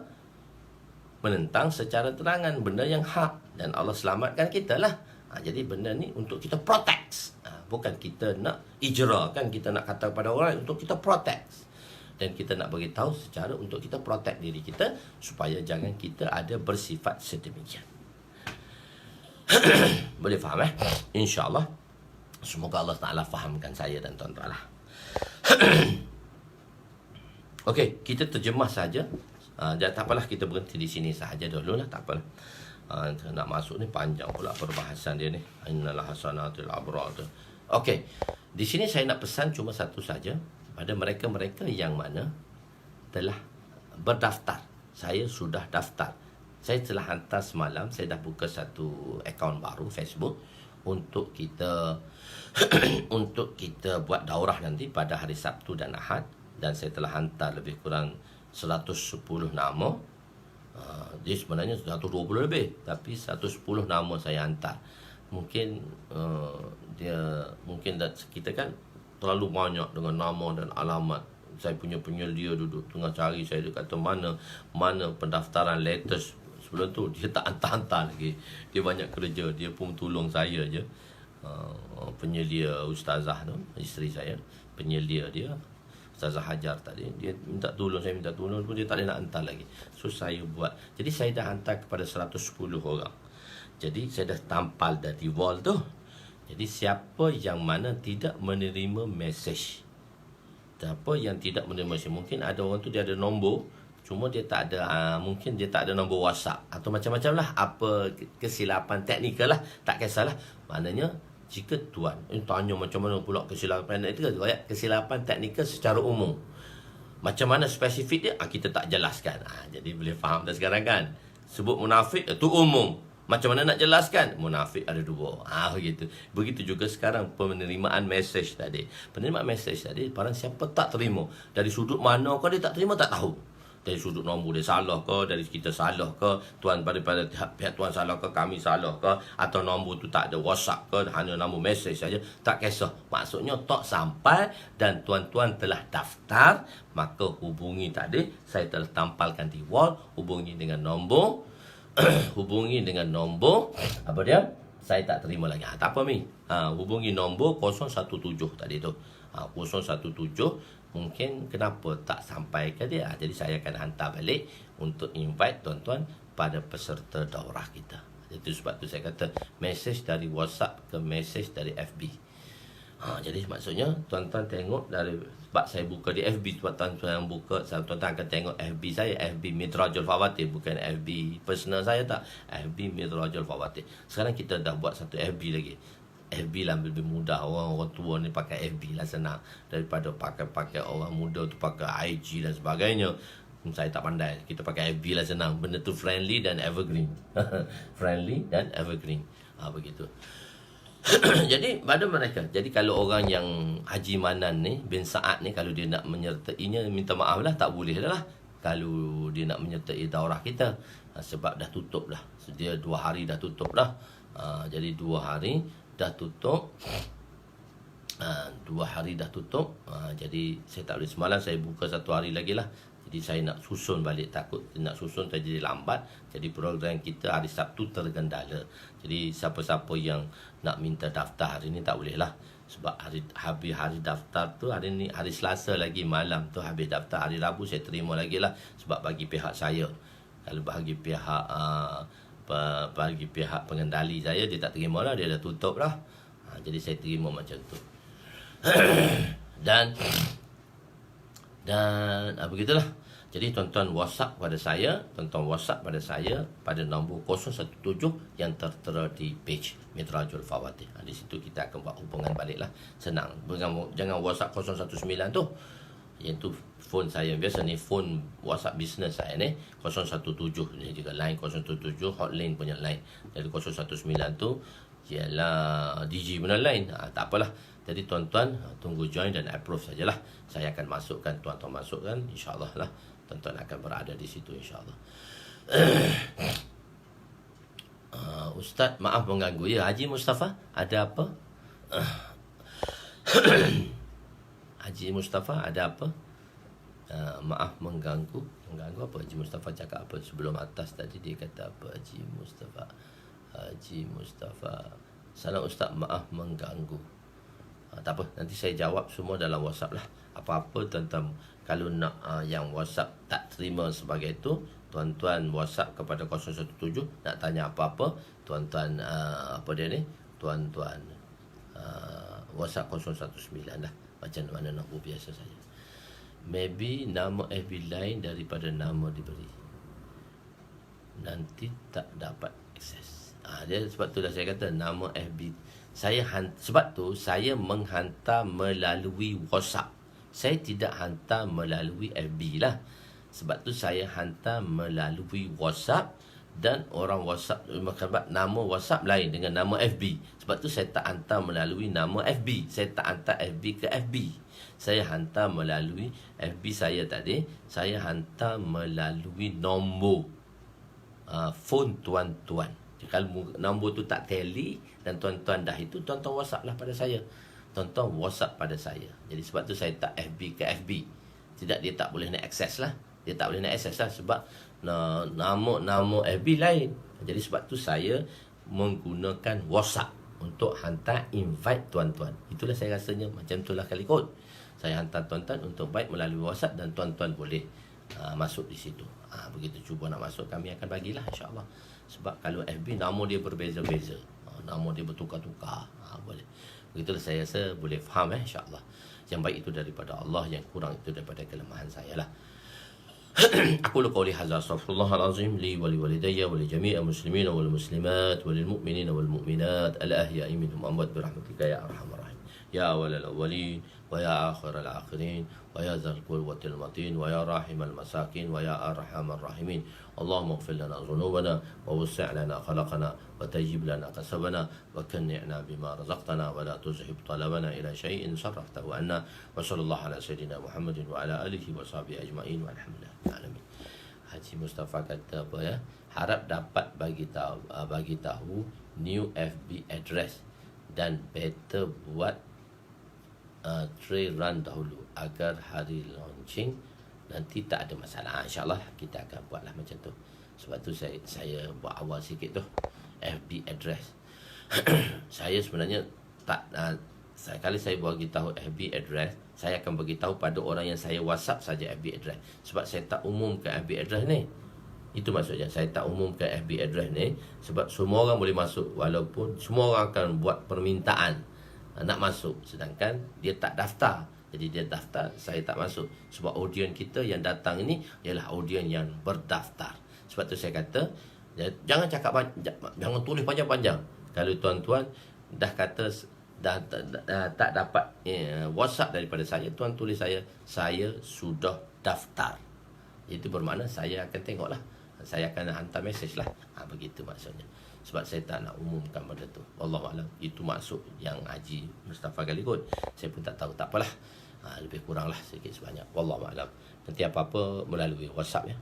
menentang secara terangan benda yang hak. Dan Allah selamatkan kita lah. Jadi benda ni untuk kita protect. Bukan kita nak ijrakan, kita nak kata kepada orang untuk kita protect. Dan kita nak beritahu secara untuk kita protect diri kita, supaya jangan kita ada bersifat sedemikian. Boleh faham InsyaAllah. Semoga Allah Ta'ala fahamkan saya dan tuan-tuan lah. Okey, kita terjemah saja. Tak apalah, kita berhenti di sini sahaja dulu lah. Tak apalah. Nak masuk ni panjang pula perbahasan dia ni. Innalah hasanatul abrar. Okey, di sini saya nak pesan cuma satu saja pada mereka-mereka yang mana telah berdaftar. Saya sudah daftar. Saya telah hantar semalam. Saya dah buka satu akaun baru Facebook untuk kita untuk kita buat daurah nanti pada hari Sabtu dan Ahad. Dan saya telah hantar lebih kurang 110 nama. Dia sebenarnya 120 lebih, tapi 110 nama saya hantar. Mungkin kita kan terlalu banyak dengan nama dan alamat. Saya punya penyelia duduk tengah cari. Saya kata mana pendaftaran latest. Sebelum tu dia tak hantar-hantar lagi. Dia banyak kerja. Dia pun tolong saya je. Penyelia ustazah tu, isteri saya, penyelia dia Ustazah Hajar tadi, dia minta tolong, saya minta tolong pun dia tak boleh nak hantar lagi. So saya buat. Jadi saya dah hantar kepada 110 orang. Jadi saya dah tampal di wall tu. Jadi siapa yang mana tidak menerima mesej, siapa yang tidak menerima mesej, mungkin ada orang tu dia ada nombor, cuma dia tak ada, mungkin dia tak ada nombor WhatsApp atau macam-macam lah, apa kesilapan teknikal lah, tak kisahlah. Maknanya jika tuan tanya macam mana pula kesilapan teknikal, kesilapan teknikal secara umum, macam mana spesifik dia, kita tak jelaskan. Jadi boleh faham dah sekarang kan. Sebut munafik itu umum, macam mana nak jelaskan? Munafik ada dua. Begitu. Begitu juga sekarang penerimaan mesej tadi. Penerimaan mesej tadi, barang siapa tak terima, dari sudut mana kau dia tak terima, tak tahu. Dari sudut nombor dia salah ke, dari kita salah ke, tuan pada pihak tuan salah ke, kami salah ke, atau nombor tu tak ada WhatsApp ke, hanya nombor mesej saja, tak kisah. Maksudnya tak sampai dan tuan-tuan telah daftar, maka hubungi tadi, saya telah tampalkan di wall, hubungi dengan nombor hubungi dengan nombor apa dia, saya tak terima lagi. Tak apa Mi, hubungi nombor 017 tadi tu, 017. Mungkin kenapa tak sampai ke dia, jadi saya akan hantar balik untuk invite tuan-tuan pada peserta daurah kita. Itu sebab tu saya kata mesej dari WhatsApp ke mesej dari FB. Jadi maksudnya tuan-tuan tengok dari, sebab saya buka di FB, sebab tuan-tuan buka, tuan-tuan akan tengok FB saya, FB Midrajul Fawatir, bukan FB personal saya, tak, FB Midrajul Fawatir. Sekarang kita dah buat satu FB lagi. FB lah lebih mudah, orang tua ni pakai FB lah senang daripada pakai orang muda tu pakai IG dan sebagainya. Saya tak pandai, kita pakai FB lah senang, benda tu friendly dan evergreen. Friendly dan evergreen, begitu. Jadi pada mereka, jadi kalau orang yang Haji Manan ni bin Saad ni, kalau dia nak menyertainya, minta maaf lah, tak boleh lah kalau dia nak menyertai daurah kita, sebab dah tutup dah, dia 2 hari dah tutup dah. Jadi 2 hari dah tutup, 2 hari dah tutup. Jadi saya tak boleh, semalam saya buka 1 hari lagi lah. Jadi saya nak susun balik, takut nak susun saya jadi lambat. Jadi program kita hari Sabtu tergendala. Jadi siapa-siapa yang nak minta daftar hari ni tak boleh lah, sebab habis hari daftar tu hari ni, hari Selasa lagi malam tu habis daftar. Hari Rabu saya terima lagi lah, sebab bagi pihak saya, kalau bagi pihak pengendali saya, dia tak terima lah, dia dah tutup lah. Jadi saya terima macam tu. dan begitulah. Jadi tuan-tuan WhatsApp pada saya, pada nombor 017 yang tertera di page Midrajul Fawatir. Di situ kita akan buat hubungan balik lah, senang. Jangan WhatsApp 019 tu, iaitu phone saya biasa ni, phone WhatsApp business saya ni 017 ni juga line 017, hotline punya line. Jadi 019 tu ialah DG punya line. Tak apalah. Jadi tuan-tuan tunggu join dan approve sajalah. Saya akan masukkan, tuan-tuan masukkan, insya-Allah lah. Tuan-tuan akan berada di situ insya-Allah. Ustaz, maaf mengganggu. Ya, Haji Mustafa, ada apa? Haji Mustafa, ada apa? Maaf mengganggu. Mengganggu apa? Haji Mustafa cakap apa? Sebelum atas tadi dia kata apa? Haji Mustafa. Salam Ustaz, maaf mengganggu. Tak apa, nanti saya jawab semua dalam WhatsApp lah. Apa-apa tuan-tuan, kalau nak yang WhatsApp tak terima sebagai itu, tuan-tuan WhatsApp kepada 017, nak tanya apa-apa, tuan-tuan tuan-tuan WhatsApp 019 lah, macam mana nombor biasa saja. Maybe nama FB lain daripada nama diberi, nanti tak dapat akses. Dia sebab tu dah saya kata nama FB saya sebab tu saya menghantar melalui WhatsApp. Saya tidak hantar melalui FB lah. Sebab tu saya hantar melalui WhatsApp, dan orang WhatsApp sebab nama WhatsApp lain dengan nama FB. Sebab tu saya tak hantar melalui nama FB. Saya tak hantar FB ke FB. Saya hantar melalui FB saya tadi. Saya hantar melalui nombor phone tuan-tuan. Kalau nombor tu tak tally dan tuan-tuan dah itu, tuan-tuan WhatsApp lah pada saya. Tuan-tuan WhatsApp pada saya. Jadi sebab tu saya tak FB ke FB. Tidak, dia tak boleh nak akses lah. Dia tak boleh nak akses lah sebab nama FB lain. Jadi sebab tu saya menggunakan WhatsApp untuk hantar invite tuan-tuan. Itulah saya rasanya macam itulah kali kot. Saya hantar tuan-tuan untuk baik melalui WhatsApp dan tuan-tuan boleh masuk di situ. Begitu cuba nak masuk, kami akan bagilah, insya-Allah. Sebab kalau FB nama dia berbeza-beza, nama dia bertukar-tukar, boleh. Begitulah, saya rasa boleh faham, insya-Allah. Yang baik itu daripada Allah, yang kurang itu daripada kelemahan saya lah. أقول قولي هذا أستغفر الله العظيم لي ولوالدي ولجميع المسلمين والمسلمات وللمؤمنين والمؤمنات الأحياء منهم والأموات برحمتك يا أرحم الراحمين يا أول الأولين ويا آخر الآخرين ويا ذا القوة المتين ويا راحم المساكين ويا أرحم الراحمين اللهم اغفر لنا ذنوبنا ووسع لنا خلقنا وتجب لنا كسبنا وكنعنا بما رزقتنا ولا تزهب طلبنا إلى شيء صرفته عنا وصلى الله على سيدنا محمد وعلى آله وصحبه أجمعين والحمد لله العالمين. Haji Mustafa kata apa ya? Harap dapat bagi tahu new FB address dan better buat try run dahulu agar hari launching nanti tak ada masalah. InsyaAllah kita akan buatlah macam tu. Sebab tu saya buat awal sikit tu FB address. Saya sebenarnya tak kalau saya bagi tahu FB address, saya akan bagi tahu pada orang yang saya WhatsApp saja FB address. Sebab saya tak umumkan FB address ni. Itu maksudnya, saya tak umumkan FB address ni sebab semua orang boleh masuk, walaupun semua orang akan buat permintaan nak masuk, sedangkan dia tak daftar. Jadi dia daftar, saya tak masuk. Sebab audien kita yang datang ini ialah audien yang berdaftar. Sebab tu saya kata, jangan cakap jangan tulis panjang-panjang. Kalau tuan-tuan dah kata tak dapat WhatsApp daripada saya, tuan tulis saya sudah daftar. Itu bermakna saya akan tengoklah. Saya akan hantar mesej lah. Begitu maksudnya. Sebab saya tak nak umumkan benda tu. Wallahualam. Itu maksud yang Haji Mustafa kali kot. Saya pun tak tahu. Tak apalah. Lebih kurang lah sikit sebanyak. Wallahualam. Nanti apa-apa melalui WhatsApp ya.